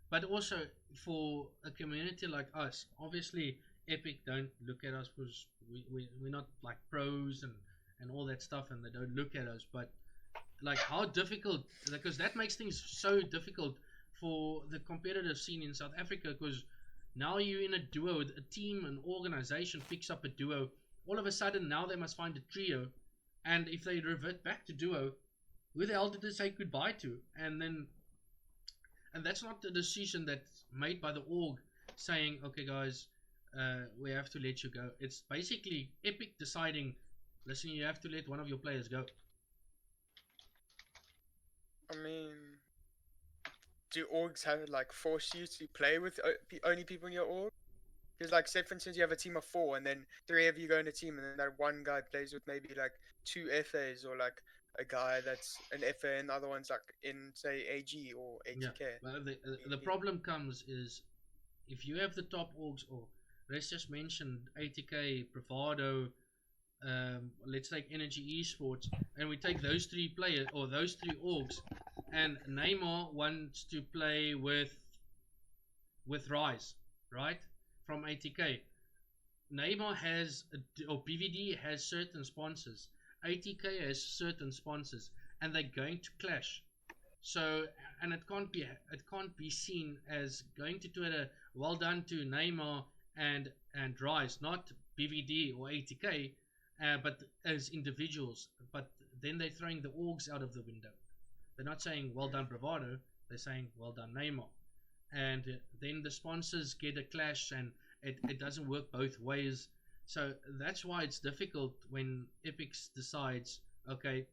But also for a community like us, obviously Epic don't look at us because we're not like pros and all that stuff, and they don't look at us. But like how difficult, because that makes things so difficult for the competitive scene in South Africa, because now you're in a duo, a team, an organization picks up a duo. All of a sudden now they must find a trio, and if they revert back to duo, who the hell did they say goodbye to? And that's not the decision that's made by the org saying, okay guys, we have to let you go. It's basically Epic deciding, listen, you have to let one of your players go. I mean, do orgs have like force you to play with only people in your org? Because like, say for instance, you have a team of 4, and then 3 of you go in a team, and then that one guy plays with maybe like 2 FAs, or like a guy that's an FA, and the other one's like in say AG or ATK. But the problem comes is if you have the top orgs, or let's just mention ATK, Bravado, let's take Energy Esports, and we take those 3 players or those 3 orgs, and Neymar wants to play with Rise, right? From ATK. Neymar has, or BVD has certain sponsors. ATK has certain sponsors, and they're going to clash. So, and it can't be seen as going to Twitter, well done to Neymar and Rise, not BVD or ATK, but as individuals. But then they're throwing the orgs out of the window. They're not saying well done Bravado, they're saying well done Neymar. And then the sponsors get a clash, and it doesn't work both ways. So that's why it's difficult when Epic decides, okay,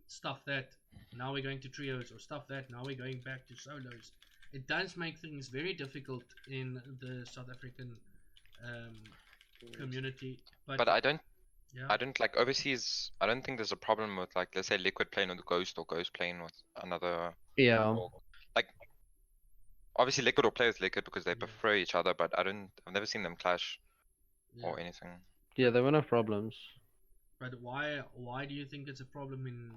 stuff that, now we're going to trios, or stuff that, now we're going back to solos. It does make things very difficult in the South African community. But I don't Yeah. I don't like overseas. I don't think there's a problem with like let's say Liquid playing with Ghost or Ghost playing with another. Yeah. org. Like obviously Liquid will play with Liquid because they Yeah. prefer each other, but I've never seen them clash Yeah. or anything. Yeah, there were no problems. But why do you think it's a problem in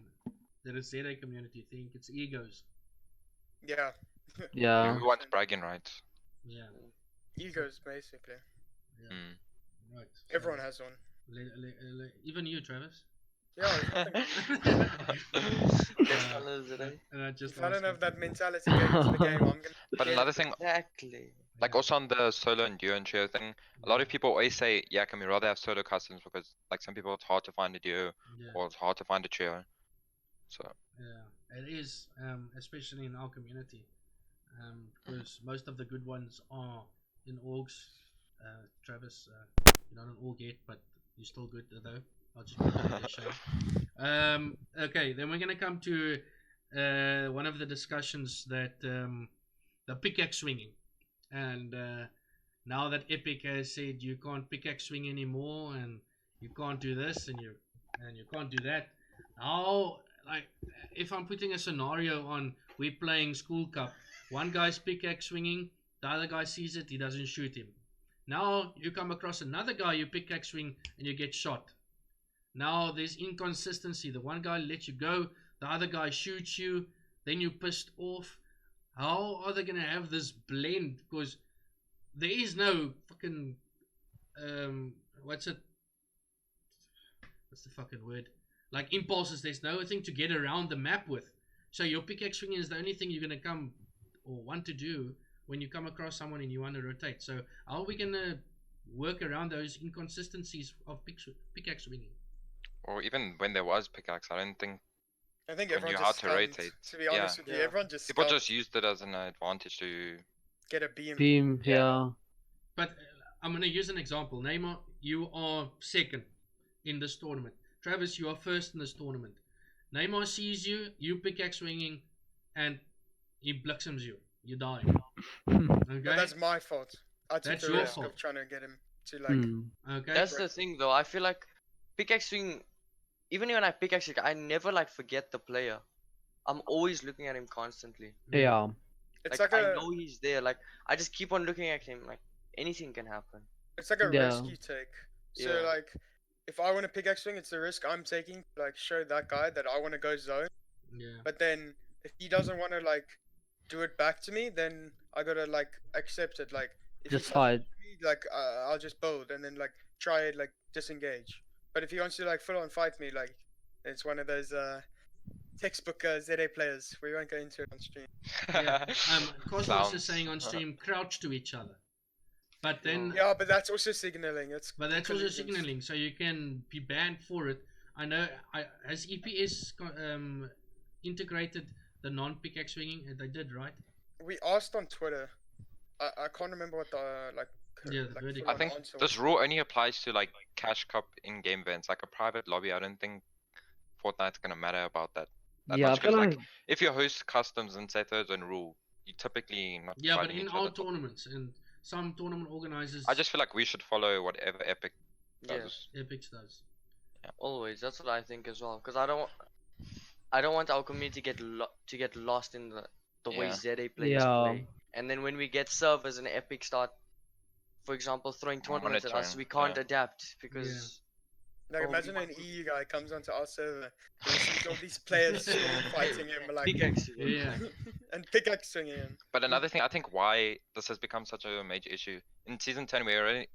the ZA community? Think it's egos? Yeah. Yeah. Who wants bragging rights? Yeah. Egos, basically. Yeah. Mm. Right. Everyone has one. Even you, Travis. Yeah, there's nothing. Yes, fellas, eh? And I just If I don't asked have him. that mentality going into the game, I'm gonna. But another thing, Exactly. like Yeah. also on the solo and duo and trio thing, a lot of people always say, yeah, can we rather have solo customs because like some people it's hard to find a duo Yeah. or it's hard to find a trio. So Yeah, it is, especially in our community, because most of the good ones are in orgs. Travis, you're not an all get, but you're still good though. I'll just put that there, Shane. Okay, then we're gonna come to one of the discussions that the pickaxe swinging, and now that Epic has said you can't pickaxe swing anymore, and you can't do this, and you can't do that. Now, like, if I'm putting a scenario on, we're playing School Cup, one guy's pickaxe swinging, the other guy sees it, he doesn't shoot him. Now you come across another guy, you pickaxe swing, and you get shot. Now there's inconsistency. The one guy lets you go, the other guy shoots you, then you're pissed off. How are they gonna have this blend? Because there is no fucking what's the fucking word? Like impulses. There's nothing to get around the map with. So your pickaxe swinging is the only thing you're gonna come or want to do when you come across someone and you want to rotate. So how are we gonna work around those inconsistencies of pickaxe swinging? Or even when there was pickaxe, I think everyone knew just how to scummed, rotate. to be honest with you, Yeah. everyone just People scummed. just used it as an advantage to. Get a beam. Beam, yeah. But I'm going to use an example. Neymar, you are second in this tournament. Travis, you are first in this tournament. Neymar sees you, you pickaxe swinging, and he blixums you. You die. Okay? But that's my fault. I took That's the your risk fault. of trying to get him to like. Okay? That's the thing though. I feel like pickaxe swing. Even when I pickaxe, I never like forget the player. I'm always looking at him constantly. Yeah. It's Like, like I a know he's there. Like I just keep on looking at him. Like anything can happen. it's like a Yeah. risk you take. So Yeah. like, if I want to pickaxe swing, it's the risk I'm taking to like show that guy that I want to go zone. Yeah. But then if he doesn't want to like do it back to me, then I gotta like accept it. Like if he Just doesn't fight. shoot me, like I'll just build and then like try like disengage. But if he wants to like full on fight me, like it's one of those textbook ZA players. We won't go into it on stream. Yeah. Cosmos is Clowns. saying on stream, crouch to each other. But then, Yeah, but that's also signaling. It's but that's also collisions. signaling, so you can be banned for it. I know. Has EPS integrated the non-pickaxe swinging? They did, right? We asked on Twitter. I can't remember what the like. Yeah, the verdict. I think this rule only applies to like Cash Cup in-game events, like a private lobby. I don't think Fortnite's gonna matter about that. Yeah, I much, 'cause, feel like, like if you host customs and set those own rule, you typically not. Yeah, but fighting in each our other. tournaments and some tournament organizers, I just feel like we should follow whatever Epic Yeah. does. Epics does. Always. That's what I think as well. Because I don't want our community to get lost in the way Yeah. ZA players Yeah. play. And then when we get servers and Epic start, for example, throwing tournaments at us, Monitoring, we can't yeah. adapt because Like Oh, imagine we an EU guy comes onto our server and he sees all these players fighting him like pickaxe. Yeah. and pickaxe swinging him. But another thing, I think why this has become such a major issue in season 10,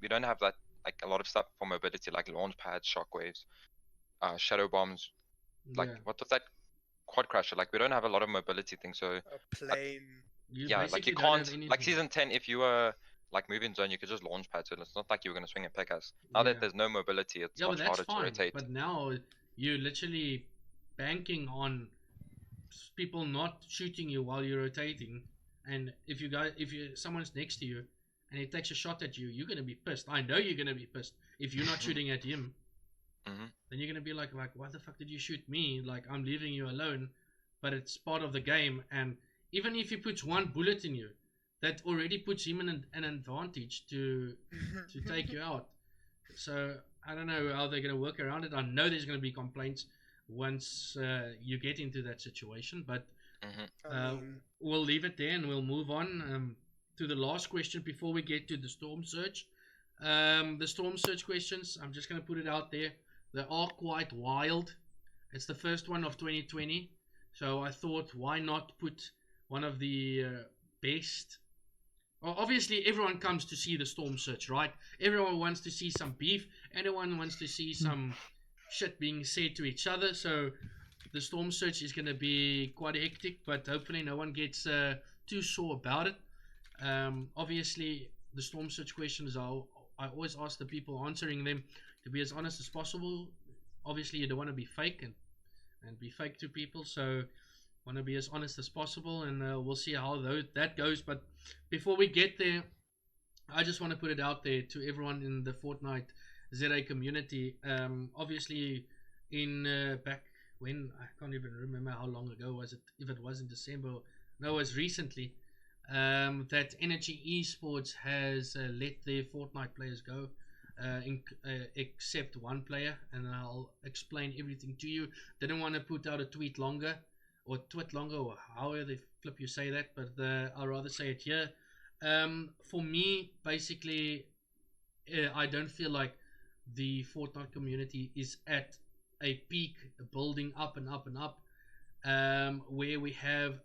we don't have that like a lot of stuff for mobility, like launch pads, shockwaves, shadow bombs. Like Yeah. what was that? Quad crasher. Like we don't have a lot of mobility things, so A plane. You yeah, like basically you don't have can't. Like anything. season 10, if you were like moving zone, you could just launch pad. So it's not like you were gonna swing a pickaxe. Now Yeah. that there's no mobility, it's Yeah, but much that's harder to fine. rotate. But now you're literally banking on people not shooting you while you're rotating, and if someone's next to you and he takes a shot at you, you're gonna be pissed. I know you're gonna be pissed if you're not shooting at him. Mhm. Then you're gonna be like, why the fuck did you shoot me? Like I'm leaving you alone, but it's part of the game. And even if he puts one bullet in you, that already puts him in an advantage to take you out. So I don't know how they're going to work around it. I know there's going to be complaints once you get into that situation, but I mean, we'll leave it there and we'll move on to the last question before we get to the storm search. The storm search questions, I'm just going to put it out there. They are quite wild. It's the first one of 2020, so I thought, why not put one of the best. Well, obviously, everyone comes to see the storm search, right? Everyone wants to see some beef. Everyone wants to see some shit being said to each other. So the storm search is going to be quite hectic, but hopefully no one gets too sore about it. Obviously, the storm search questions, I always ask the people answering them to be as honest as possible. Obviously, you don't want to be fake and be fake to people. So want to be as honest as possible, and we'll see how that goes. But before we get there, I just want to put it out there to everyone in the Fortnite ZA community. Obviously, in back when, I can't even remember how long ago was it. If it was in December, no, it was recently. That Energy Esports has let their Fortnite players go, except one player, and I'll explain everything to you. Didn't want to put out a tweet longer, or however the flip you say that, but I'll rather say it here. For me, basically, I don't feel like the Fortnite community is at a peak, building up and up and up, where we have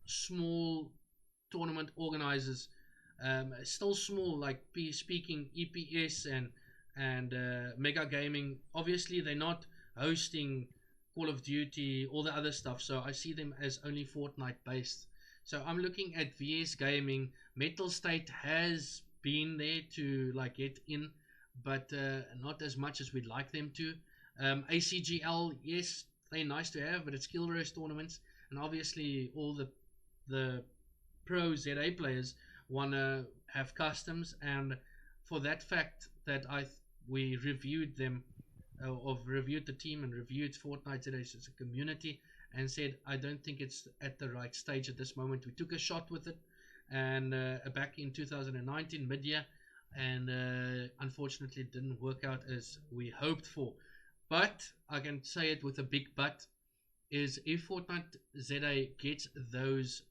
small tournament organizers, still small, like speaking EPS and Mega Gaming. Obviously, they're not hosting Call of Duty, all the other stuff, so I see them as only Fortnite based. So I'm looking at VS Gaming. Metal State has been there to like get in, but not as much as we'd like them to. ACGL, yes, they're nice to have, but it's skill race tournaments, and obviously all the pro ZA players want to have customs, and for that fact that we reviewed them, or reviewed the team and reviewed Fortnite ZA as a community, and said I don't think it's at the right stage at this moment. We took a shot with it, and back in 2019 mid-year, and unfortunately it didn't work out as we hoped for. But I can say it with a big but, is if Fortnite ZA gets those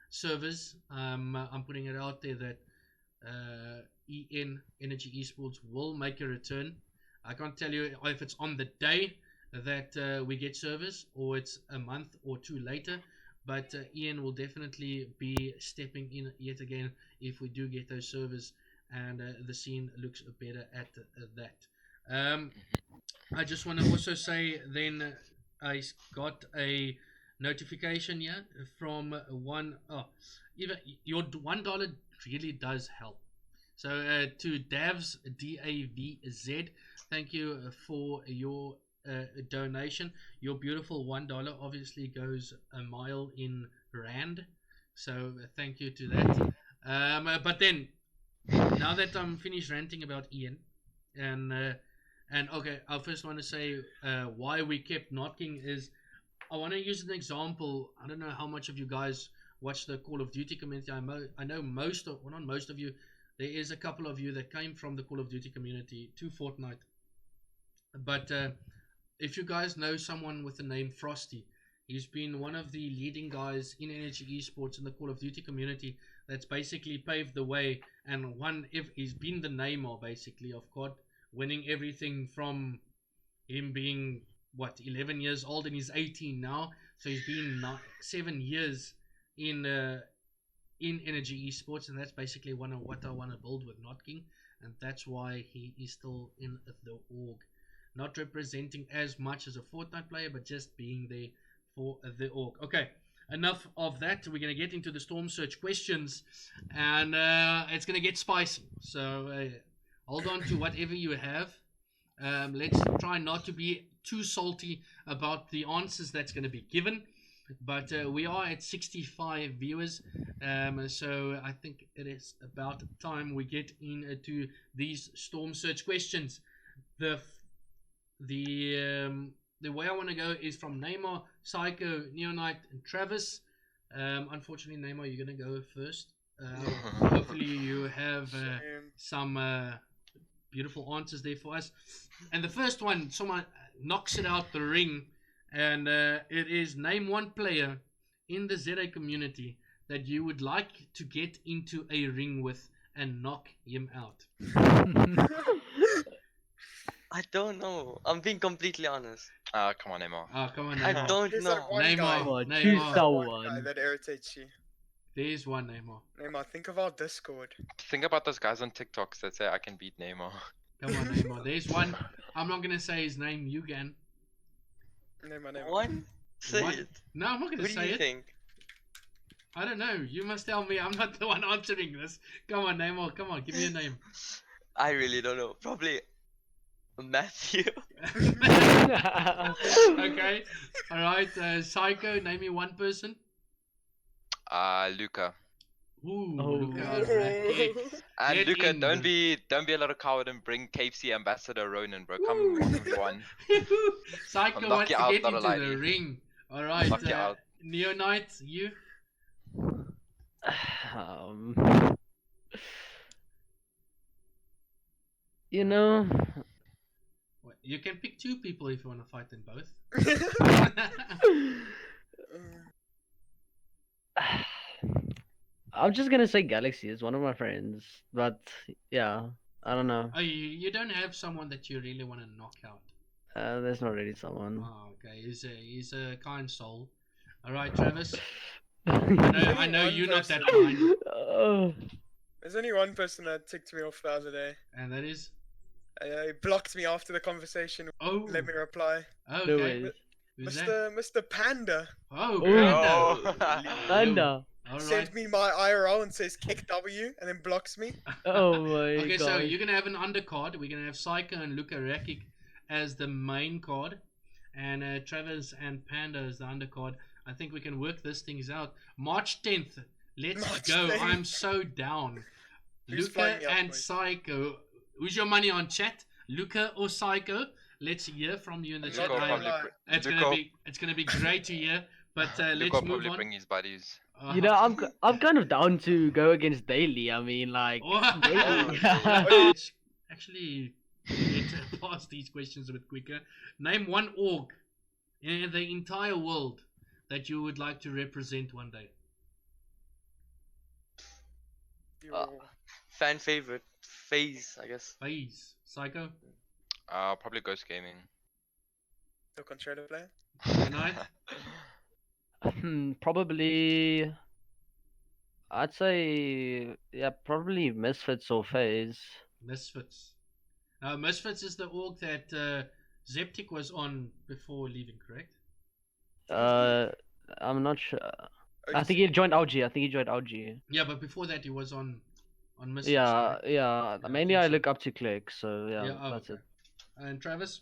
servers, I'm putting it out there that Energy Esports will make a return. I can't tell you if it's on the day that we get servers, or it's a month or two later, but Ian will definitely be stepping in yet again if we do get those servers, and the scene looks better at that. I just want to also say then, I got a notification here from even your $1 really does help. So to Davs, DAVZ, thank you for your donation. Your beautiful $1 obviously goes a mile in rand, so thank you to that. But then, now that I'm finished ranting about Ian, and okay, I first want to say why we kept knocking is, I want to use an example. I don't know how much of you guys watch the Call of Duty community. I know most of, well, not most of you, there is a couple of you that came from the Call of Duty community to Fortnite. But if you guys know someone with the name Frosty, he's been one of the leading guys in Energy Esports in the Call of Duty community that's basically paved the way, and he's been the Neymar basically of COD, winning everything from him being 11 years old, and he's 18 now, so he's been 7 years in Energy Esports, and that's basically what I want to build with Notking, and that's why he is still in the org, not representing as much as a Fortnite player, but just being there for the org. Okay, enough of that. We're going to get into the Storm Search questions, and it's going to get spicy, so hold on to whatever you have. Let's try not to be too salty about the answers that's going to be given, but we are at 65 viewers, so I think it is about time we get into these Storm Search questions. The way I want to go is from Neymar, Syco, Neonite, and Travis. Unfortunately, Neymar, you're going to go first. Hopefully you have some beautiful answers there for us. And the first one, someone knocks it out the ring, and it is, name one player in the ZA community that you would like to get into a ring with and knock him out. I don't know. I'm being completely honest. Come on, Neymar. Come on, Neymar. I don't Here's know. that one guy. Neymar. Choose One guy someone. that irritates you. There's one, Neymar. Neymar, think of our Discord. Think about those guys on TikTok that say I can beat Neymar. Come on, Neymar. There's one. I'm not going to say his name. You can. Neymar. One? Say What? it. No, I'm not going Who to do say you it. think? I don't know. You must tell me. I'm not the one answering this. Come on, Neymar. Come on. Give me a name. I really don't know. Probably Matthew. Okay. All right. Syco, name me one person. Luca. Ooh, Oh. Luca Rakic. And Get Luca, in, don't bro. be a little coward and bring KFC Ambassador Ronan, bro. Come Woo. 1v1. Psycho knock wants you to out, get not a into the lady. ring. Alright, Knock you out. Neonite, you? Um, you know, What, you can pick two people if you want to fight them both. I'm just gonna say Galaxy is one of my friends, but yeah, I don't know. Oh, you don't have someone that you really want to knock out. There's not really someone. Oh, okay. He's a kind soul. All right, Travis. There's I only know one you're not that person- kind, Oh, There's only one person that ticked me off the other day. and that is He blocked me after the conversation. oh, Let me reply. no okay. way. Who's that? Mr. Panda Oh, Ooh. Panda. Panda. All right. sends me my IRL and says kick W and then blocks me. Oh my Okay, god. so you're gonna have an undercard. We're gonna have Syco and Luka Rakic as the main card, and Travis and Panda as the undercard. I think we can work these things out. March 10th. Let's March go. 10th. I'm so down. Who's Luka flying me up, and boys? Syco. Who's your money on chat? Luka or Syco? Let's hear from you in the I'm chat. not gonna Luca lie. It's gonna be great to hear. But Luca let's will move probably on. bring his buddies. You know, I'm kind of down to go against Daily. I mean, like, Daily. Let's actually get past these questions a bit quicker. Name one org in the entire world that you would like to represent one day. Fan favorite, FaZe, I guess. FaZe. Syco. Probably Ghost Gaming. The controller player. Neonite. Probably. I'd say, yeah, probably Misfits or FaZe. Misfits. Misfits is the org that Zeptic was on before leaving, correct? I'm not sure. Oh, I think he joined LG. I think he joined LG. Yeah, but before that he was on Misfits. Yeah, correct? yeah. I Mainly think I so. look up to Click, so yeah, oh, that's okay. it. And Travis?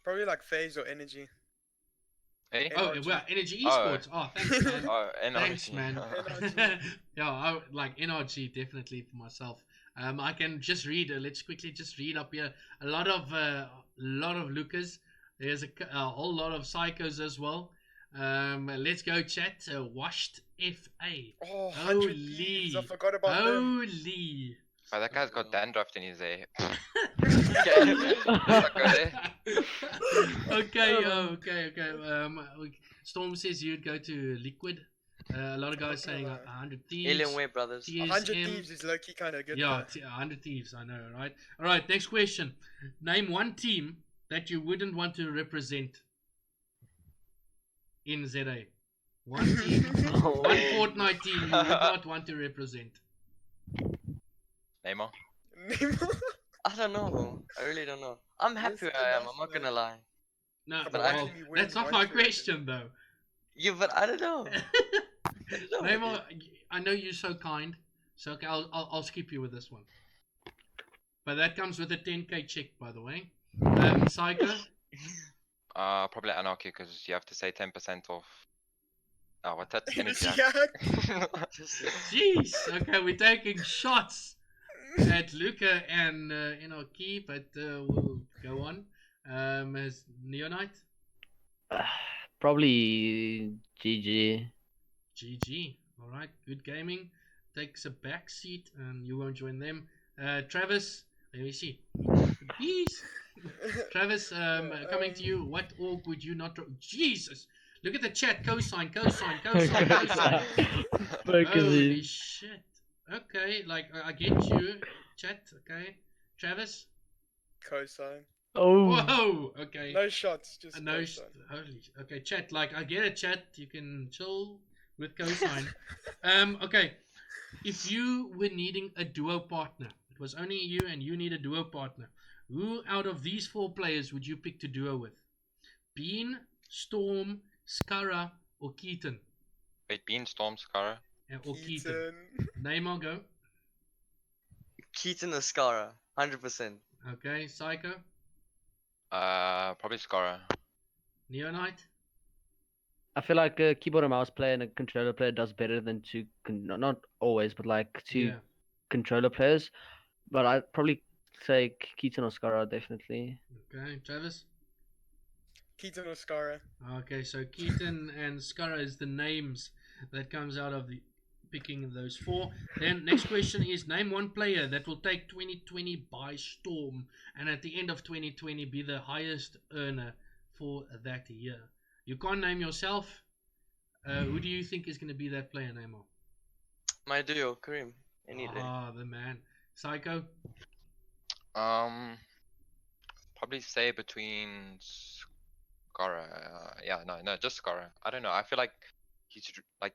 Probably like FaZe or Energy. Hey? Oh, NRG. well, Energy Oh. Esports. Oh, thanks, man. Thanks, NRG. man. NRG. Yeah, I like NRG definitely for myself. I can just read. Let's quickly just read up here. A lot of Lucas. There's a whole lot of Psychos as well. Let's go chat. Washed FA. Oh, 100 Holy. Thieves. I forgot about them. Holy. Oh, that guy's got dandruff in his hair. Okay. Storm says you'd go to Liquid. A lot of guys saying 100 Thieves. Alienware Brothers. 100 TSM. Thieves is low-key kind of good. Yeah, though. 100 Thieves, I know, right? Alright, next question. Name one team that you wouldn't want to represent in ZA. One team, one Fortnite team you would not want to represent. Neymar. Neymar. I don't know. I really don't know. I'm happy where I am. I'm not gonna lie. No, But well, actually you that's wouldn't not want my to question though. Yeah, but I don't know. I don't know. Neymar, I know you're so kind, so okay, I'll skip you with this one. But that comes with a 10k check, by the way. Syco. Probably Anarchy because you have to say 10% off. Oh, what's that? Energy. Yeah. Jeez. Okay, we're taking shots at Luca and Anarchy, but we'll go on. As Neonite. Probably GG. GG. All right. Good gaming. Takes a back seat, and you won't join them. Travis. Let me see. Jeez. Travis, coming to you. What org would you not? Jesus. Look at the chat. Cosine. Holy shit. Okay, like I get you. Chat. Okay. Travis. Cosine. Oh. Whoa. Okay. No shots, just No. cosine. Holy. Okay. Chat. Like I get a chat. You can chill with cosine. Okay. If you were needing a duo partner, it was only you and you need a duo partner. Who out of these four players would you pick to duo with? Bean, Storm, Skara, or Keaton? Wait, Bean, Storm, Scara. Or Keaton. Keaton. Neymar, go. Keaton or Skara, 100%. Okay, Syco, Probably Scara. Neonite. I feel like a keyboard and mouse player and a controller player does better than not always, but like two Yeah. controller players. But I'd probably say Keaton or Skara, definitely. Okay, Travis. Keaton or Skara. Okay, so Keaton and Skara is the names that comes out of the picking those four. Then next question is name one player that will take 2020 by storm and at the end of 2020 be the highest earner for that year. You can't name yourself. Who do you think is going to be that player, Neymar? My duo, Kareem. Any day. Ah, the man. Syco? Probably say between Skara. No, just Skara. I don't know. I feel like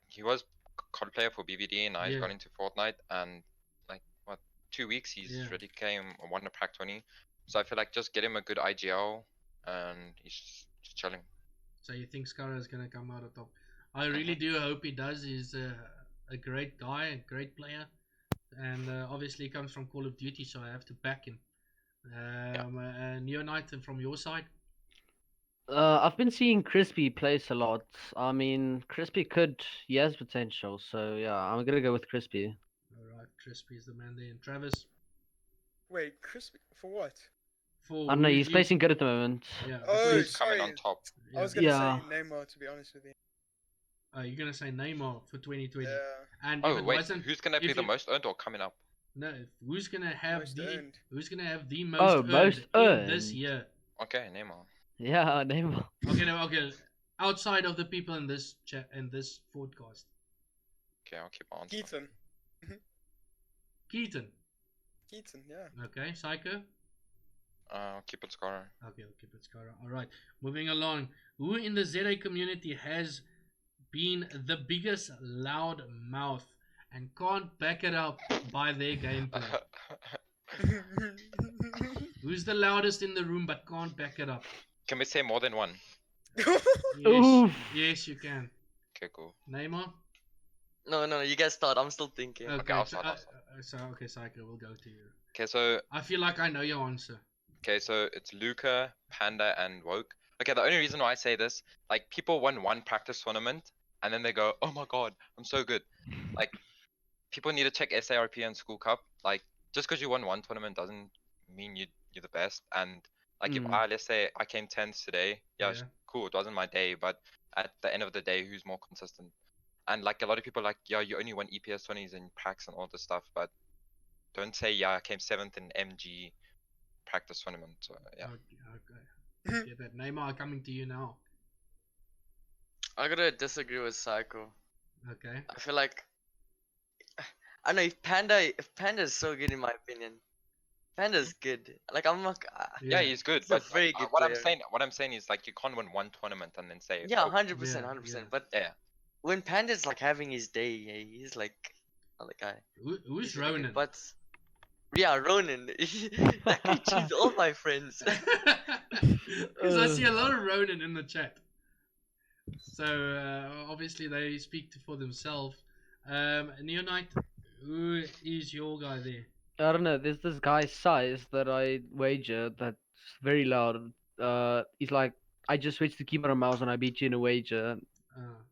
he was COD player for BVD, and now he's Yeah. gone into Fortnite, and like what 2 weeks he's Yeah. already came won a Pack 20. So I feel like just get him a good IGL, and he's just chilling. So you think Skara is going to come out on top? I really do hope he does. He's a great guy, a great player. And obviously he comes from Call of Duty, so I have to back him. Neonite from your side? I've been seeing Crispy place a lot. I mean, he has potential. So yeah, I'm gonna go with Crispy. Alright, Crispy is the man there. And Travis? Wait, Crispy for what? For I don't know, who he's you- placing good at the moment. Yeah. Oh, He's coming sorry. on top. I was Yeah. gonna Yeah. say Neymar, to be honest with you. You're going to say Neymar for 2020. Yeah, And if Oh it wait, wasn't, who's gonna be if the it- most earned or coming up? No, who's going to have most the earned. who's going to have the most Oh, earned most in this earned. year? Okay, Neymar. Yeah, Neymar. Okay. Outside of the people in this chat and this podcast. Okay, I'll keep on. Keaton. Keaton. Keaton, yeah. Okay, Syco. I'll keep it Skara. Okay, I'll keep it Skara. Alright, moving along. Who in the ZA community has been the biggest loud mouth and can't back it up by their gameplay? Who's the loudest in the room but can't back it up? Can we say more than one? Yes, Oof. yes, you can. Okay, cool. Neymar? No, you guys start. I'm still thinking. Okay, I'll so, start, okay, Syco, we'll go to you. Okay, so I feel like I know your answer. it's Luca, Panda, and Woke. Okay, the only reason why I say this, like people won one practice tournament and then they go, "Oh my god, I'm so good." Like people need to check SARP and School Cup. Like just because you won one tournament doesn't mean you're the best. And like if let's say I came 10th today, yeah, Yeah. cool, it wasn't my day, but at the end of the day, who's more consistent? And like a lot of people are like, yeah, you only won EPS 20s and packs and all this stuff, but don't say, yeah, I came 7th in MG practice tournament. So yeah. Okay. Get that. Neymar, coming to you now. I gotta disagree with Psycho. Okay. I feel like I don't know if Panda is so good in my opinion. Panda's good. Like I'm not. Yeah, he's good, He's a but very good what I'm player. saying is like you can't win one tournament and then say, Yeah, oh, 100%, Yeah, 100%. yeah. But yeah. when Panda's like having his day, yeah, he's like another guy. Who's He's really good, Ronan? But yeah, Ronan. That guy cheats all my friends. Because I see a lot of Ronan in the chat. So obviously they speak for themselves. Neonite, who is your guy there? I don't know. There's this guy Size that I wager that's very loud. He's like, I just switched to keyboard and mouse and I beat you in a wager,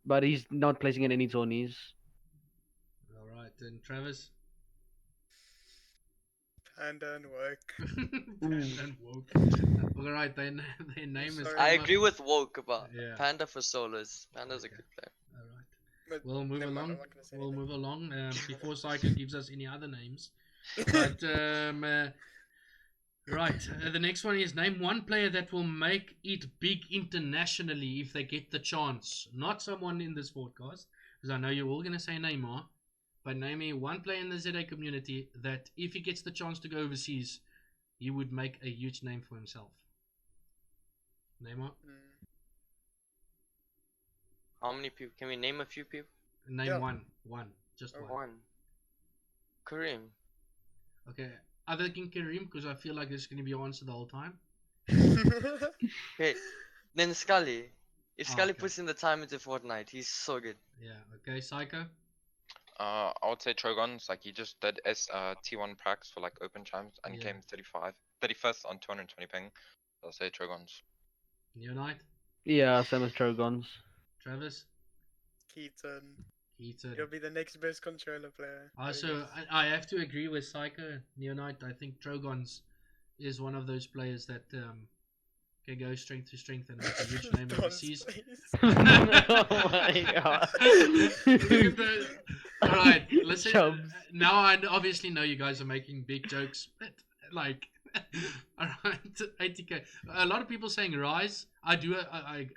but he's not placing in any tourneys. All right, and Travis. Panda and Woke. Panda and Woke. All right, their name is. Sorry. I agree with Woke about Yeah. Panda for solos. Panda's a Okay. good player. All right. But We'll move never mind, along. I'm not gonna say We'll anything. move along before Syco gives us any other names. But right, the next one is name one player that will make it big internationally if they get the chance. Not someone in this podcast, because I know you're all gonna say Neymar. But name me one player in the ZA community that if he gets the chance to go overseas, he would make a huge name for himself. Neymar? How many people? Can we name a few people? Name Yeah. one. Just Or one. one. Kareem. Okay. Other than Kareem, because I feel like this is going to be your answer the whole time. Okay. Then Scully. If Oh, Scully okay. puts in the time into Fortnite, he's so good. Yeah. Okay. Syco? I would say Trogon's, like he just did T1 pracs for like open champs and Yeah. came 31st on 220 ping. So I'll say Trogon's. Neonite? Yeah, same as Trogons. Travis? Keaton. Keaton. He'll be the next best controller player. Also, I have to agree with Syco, Neonite. I think Trogons is one of those players that can go strength to strength and make a huge name Dons, overseas. please. Oh my god. Look at the... Alright, listen. Chubs. Now I obviously know you guys are making big jokes, but like, alright, 80k. A lot of people saying Rise. I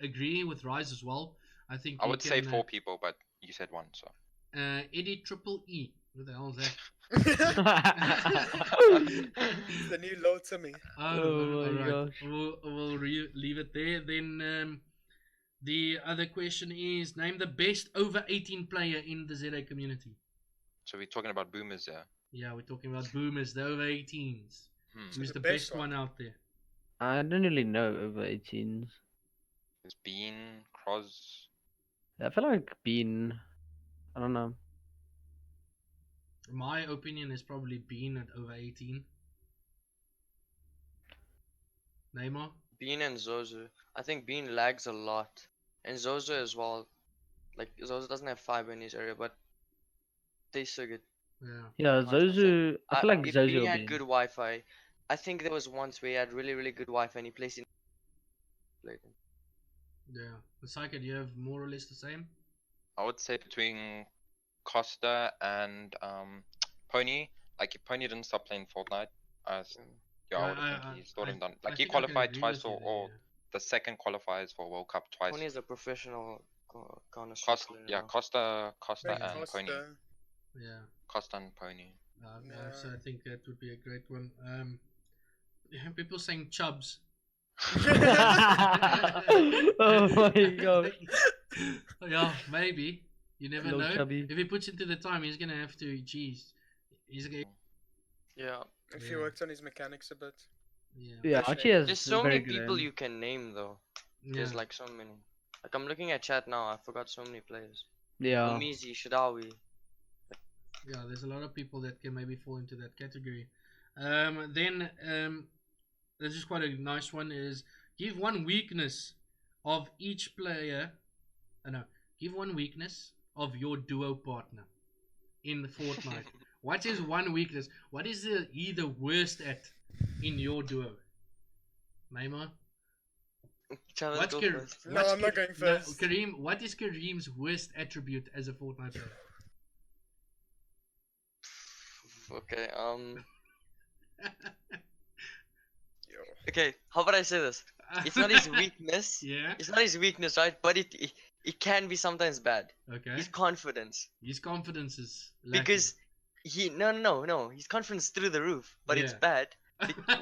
agree with Rise as well. I think I he would say can, 4 people, but you said 1, so. Eddie Triple E. What the hell is that? The new low to me. Oh my gosh. We'll leave it there. Then the other question is, name the best over 18 player in the ZA community. So we're talking about boomers, yeah. Yeah, we're talking about boomers, the over 18s. Who's The the best best one out there? I don't really know over 18s. There's Bean, Cross. I feel like Bean. I don't know. My opinion is probably Bean at over 18. Neymar? Bean and Zozu. I think Bean lags a lot. And Zozu as well. Like, Zozu doesn't have fiber in his area, but they so good. Yeah. Yeah, Zozu. I feel like if Zozu Bean will had be. good Wi-Fi, I think there was once where he had really, really good Wi-Fi and he plays in. Yeah. The Psycho, do you have more or less the same? I would say between Costa and Pony. Like if Pony didn't stop playing Fortnite, I would think he's still done. Like he think I can qualified agree twice with you or there, the second qualifiers for World Cup twice. Tony is a professional Counter Costa, yeah, now. Costa Maybe and Costa. Pony. Yeah. Costa and Pony. Yeah, so I think that would be a great one. People saying Chubbs. Oh my god. Yeah, maybe. You never Little know. chubby. If he puts into the time, he's gonna have to. Geez, he's gonna. Yeah. If he Yeah. works on his mechanics a bit. Yeah. Yeah, Actually, Archie has There's so very many good people aim. you can name though. Yeah. There's like so many. Like I'm looking at chat now, I forgot so many players. Yeah. Umizi, Shadawi. Yeah, there's a lot of people that can maybe fall into that category. Then this is quite a nice one. Is give one weakness of each player. No, give one weakness of your duo partner in Fortnite. What is one weakness? What is he the worst at in your duo? Neymar? Travis, What's go Kar- first. No, what's I'm not Kar- going first. Kareem, what is Kareem's worst attribute as a Fortnite player? Okay, Yo. okay, how about I say this? It's not his weakness. Yeah. It's not his weakness, right? But it can be sometimes bad. Okay. His confidence. His confidence is lacking. Because no, his confidence through the roof, but it's Yeah. bad.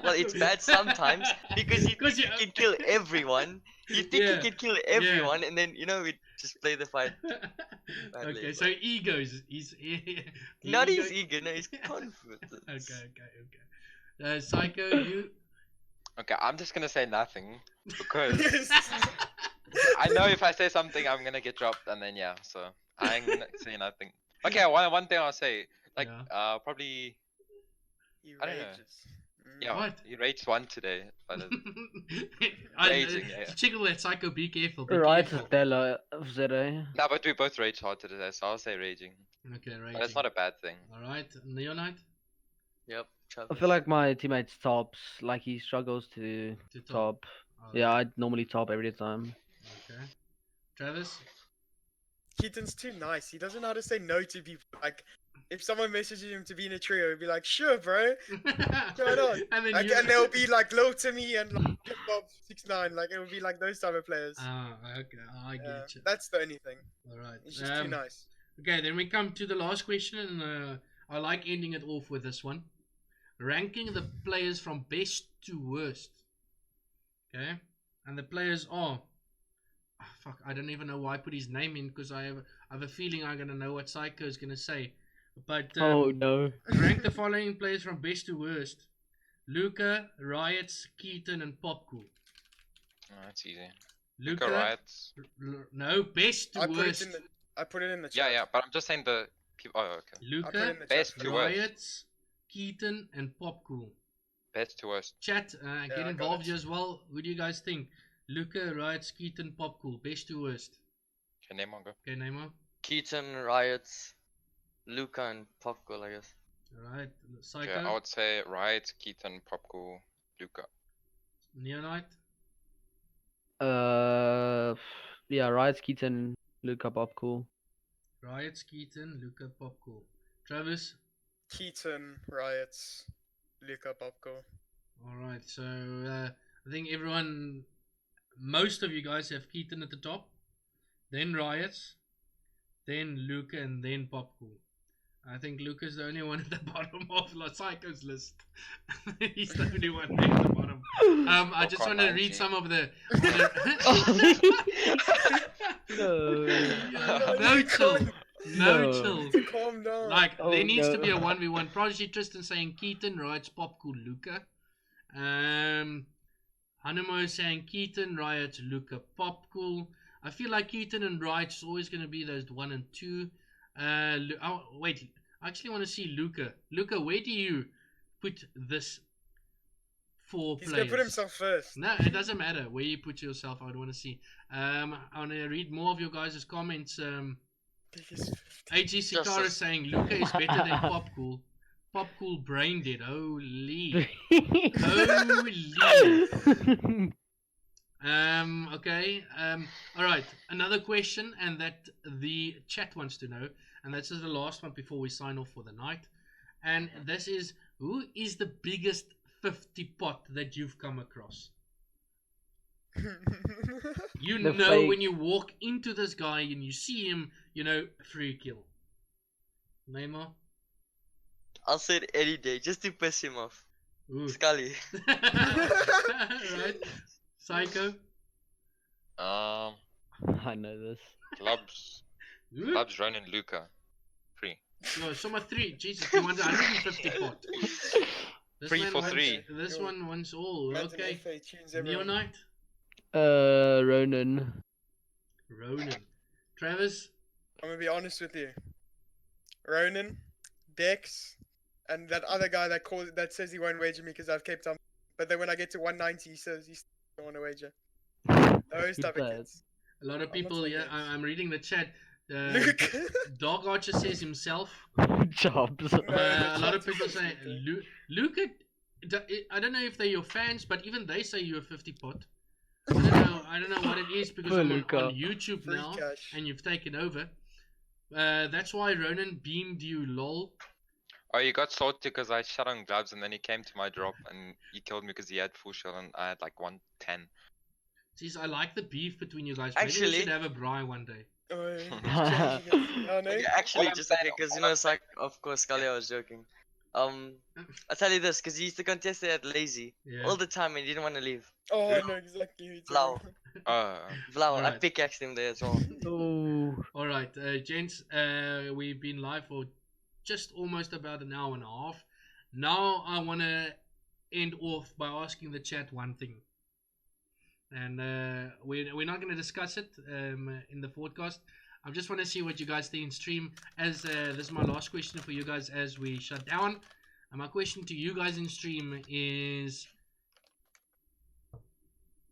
Well, it's bad sometimes because you 'Cause think you- you can kill everyone. You think Yeah, you can kill everyone, and then we just play the fight. Okay, Badly, so egos. He's Not his ego, no, his confidence. Okay. Psycho, you. Okay, I'm just gonna say nothing because I know if I say something, I'm gonna get dropped, and then yeah, so I'm gonna say nothing. Okay, one thing I'll say, like Yeah. probably He I don't know. rages. yeah, What? he raged one today, but Raging, Raging, yeah. Chickle that Psycho, be careful. Be Right, careful. Della of ZA. no, but we both raged hard today, so I'll say raging. Okay, raging. But it's not a bad thing. Alright, Neonite? Yep. I Travis. feel like my teammates tops, like he struggles to To top. top. Oh, Yeah, I normally top every time. Okay. Travis? Keaton's too nice. He doesn't know how to say no to people. Like, if someone messages him to be in a trio, he'd be like, "Sure, bro." What's going on? And then Like, you... and they'll be like Low Timmy and like Bob 6ix9ine. Like, it would be like those type of players. Ah, okay. I get you. That's the only thing. Alright. He's just too nice. Okay, then we come to the last question, and I like ending it off with this one. Ranking the players from best to worst. Okay? And the players are... fuck, I don't even know why I put his name in, because I have a feeling I'm going to know what Psycho is going to say. But Oh no. rank the following players from best to worst. Luca, Riots, Keaton, and Popcool. Oh, that's easy. Luca, Luca Riots. no, best to I put worst. I put it in the Yeah, chat. yeah, but I'm just saying the people. Oh, okay. I put it Luca, in the Best chat. to worst. Riots, Keaton, and Popcool. Best to worst. Chat, I get got involved it. here as well. Who do you guys think? Luca, Riots, Keaton, Popcool. Best to worst. Okay, Neymar, go. Okay, Neymar. Keaton, Riots, Luca, and Popcorn, I guess. Alright, Okay, Syco. I would say Riot, Keaton, Popco, Luca. Neonite. Yeah, Riot, Keaton, Luca, Pop, cool. Riots, Keaton, Luca, Popcool. Travis. Keaton, Riots, Luca, Popco. Alright, so I think most of you guys have Keaton at the top, then Riots, then Luca, and then Popcool. I think Luca's the only one at the bottom of Syco's list. He's the only one there at the bottom. I just want to read some of the. No chill. No chill. Calm down. Like, Oh, there needs to no. be a 1v1. Prodigy Tristan saying Keaton, Riots, Popcool, Luca. Hanemo saying Keaton, Riots, Luca, Popcool. I feel like Keaton and Riots is always going to be those 1 and 2. Wait, I actually want to see Luca. Luca, where do you put this 4 He's players? gonna put himself first. No, it doesn't matter where you put yourself. I would want to see. I want to read more of your guys' comments. AG Sikara is saying Luca is better than Popcool. Popcool brain dead. Holy. Holy. Okay. All right. Another question, and that the chat wants to know, and this is the last one before we sign off for the night. And this is, who is the biggest 50 pot that you've come across? You The know, fake. when you walk into this guy and you see him, you know, free kill. Neymar. I'll say it any day, just to piss him off. Ooh. Scully. Right. Syco. I know this. Clubs, Ooh. Clubs, Ronan, Luca. 3. No, summer 3. Jesus, you want 150 pot. This 3 man for wants- 3. This one wants all. Imagine Okay. FA tunes everyone. Neonite. Ronan. Ronan. Travis. I'm gonna be honest with you. Ronan, Dex, and that other guy that says he won't wager me because I've kept on. But then when I get to 190, he says he still don't want to wager. Those He type of does. kids. A lot of I'm not people, saying yeah, yes. I'm reading the chat. Luke. Dog Archer says himself. Jobs. A lot of chat's people so say stupid. Luca. I don't know if they're your fans, but even they say you're a 50 pot. I don't know what it is because Poor I'm Luca. on YouTube Free now cash. and you've taken over. That's why Ronan beamed you, lol. Oh, you got salty because I shot on gloves and then he came to my drop and he killed me because he had full shot and I had like 110. Jeez, I like the beef between you guys. Maybe we Actually- should have a braai one day. Oh, he's changing it. Oh, no. Okay, actually, I'm just saying- okay, because all you know, I'm it's like, of course, Scully, I was joking. I'll tell you this, because he used to contest it at Lazy Yeah. all the time and he didn't want to leave. Oh, I know exactly who you're Blau. talking Vlau, I Alright. pickaxed him there as well. Ooh. All right, gents, we've been live for just almost about an hour and a half. Now I want to end off by asking the chat one thing. And we're not going to discuss it in the podcast. I just want to see what you guys think in stream. As this is my last question for you guys as we shut down. And my question to you guys in stream is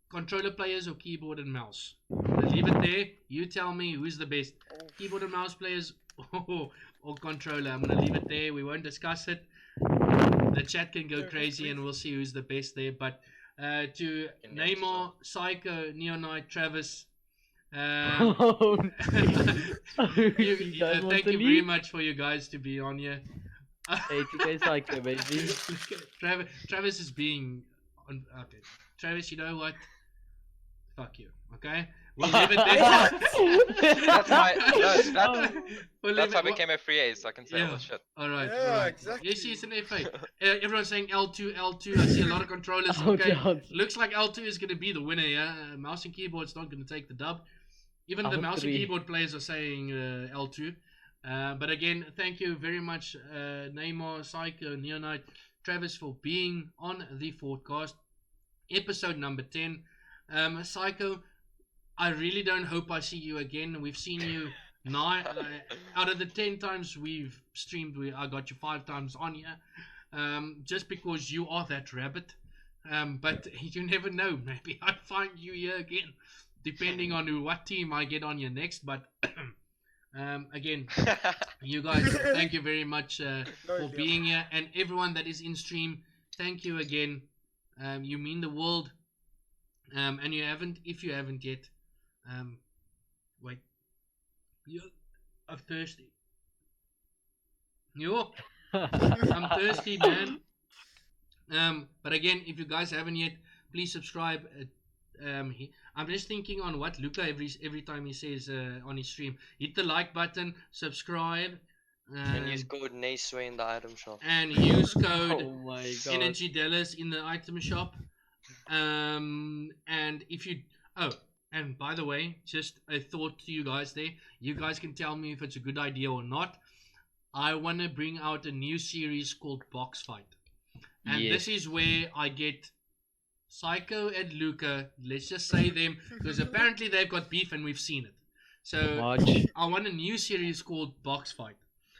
controller players or keyboard and mouse? I'm gonna leave it there. You tell me who's the best. Oh, Keyboard and mouse players or controller. I'm gonna leave it there. We won't discuss it. The chat can go Yeah, crazy and we'll see who's the best there. But to Can you answer Neymar, Syco, Neonite, Travis, Oh, thank you want to very leave? much for you guys to be on here. 80k Psycho, baby. Travis is being on. Okay, Travis, you know what? Fuck you. Okay, we'll leave it there. That's my. No, We'll leave that's how I it- became a free ace. I can say all Yeah. the shit. All right. Yeah, all right. exactly. Yes, it's an FA. Everyone's saying L2, L2. I see a lot of controllers. Oh, Okay, God. looks like L2 is going to be the winner. Yeah, mouse and keyboard's not going to take the dub. Even the mouse and L3. keyboard players are saying L2. But again, thank you very much, Neymar, Syco, Neonite, Travis, for being on the Fortcast. Episode number 10. Syco, I really don't hope I see you again. We've seen you 9 out of the 10 times we've streamed. I got you 5 times on here, just because you are that rabbit. But you never know. Maybe I find you here again. depending on what team I get on your next. But again, you guys, thank you very much for being here, and everyone that is in stream, thank you again. You mean the world. And if you haven't yet, wait, I'm thirsty. Yo, I'm thirsty, man. But again, if you guys haven't yet, please subscribe. I'm just thinking on what Luca every time he says on his stream. Hit the like button, subscribe, And use code NASWAY in the item shop. and use code Oh my god. Energy Dellas in the item shop. And if you and by the way, just a thought to you guys there. You guys can tell me if it's a good idea or not. I want to bring out a new series called Box Fight. And Yes. this is where I get Syco and Luca, let's just say them, because apparently they've got beef and we've seen it. So Watch. I want a new series called Box Fight.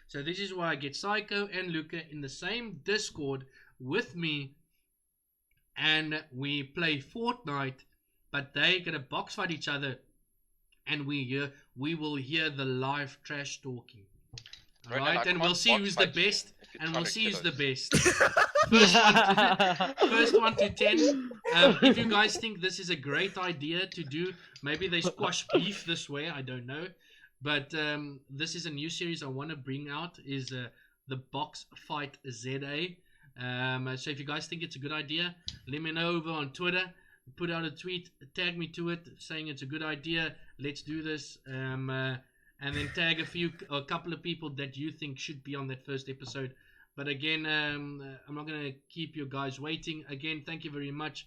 So this is where I get Syco and Luca in the same Discord with me, and we play Fortnite, but they gonna box fight each other, and we will hear the live trash talking. Brendan, Alright, I and we'll can't see box who's the fight you best, if you're and trying we'll to see kill who's the us. best. First one to 10. If you guys think this is a great idea to do, maybe they squash beef this way, I don't know. But this is a new series I want to bring out, is the Box Fight ZA. So if you guys think it's a good idea, let me know over on Twitter. Put out a tweet, tag me to it, saying it's a good idea. Let's do this. And then tag a couple of people that you think should be on that first episode. But again, I'm not going to keep you guys waiting. Again, thank you very much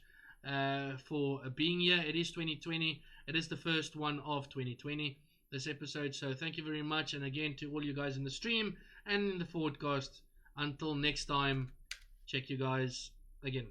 for being here. It is 2020. It is the first one of 2020, this episode. So thank you very much. And again, to all you guys in the stream and in the podcast, until next time, check you guys again.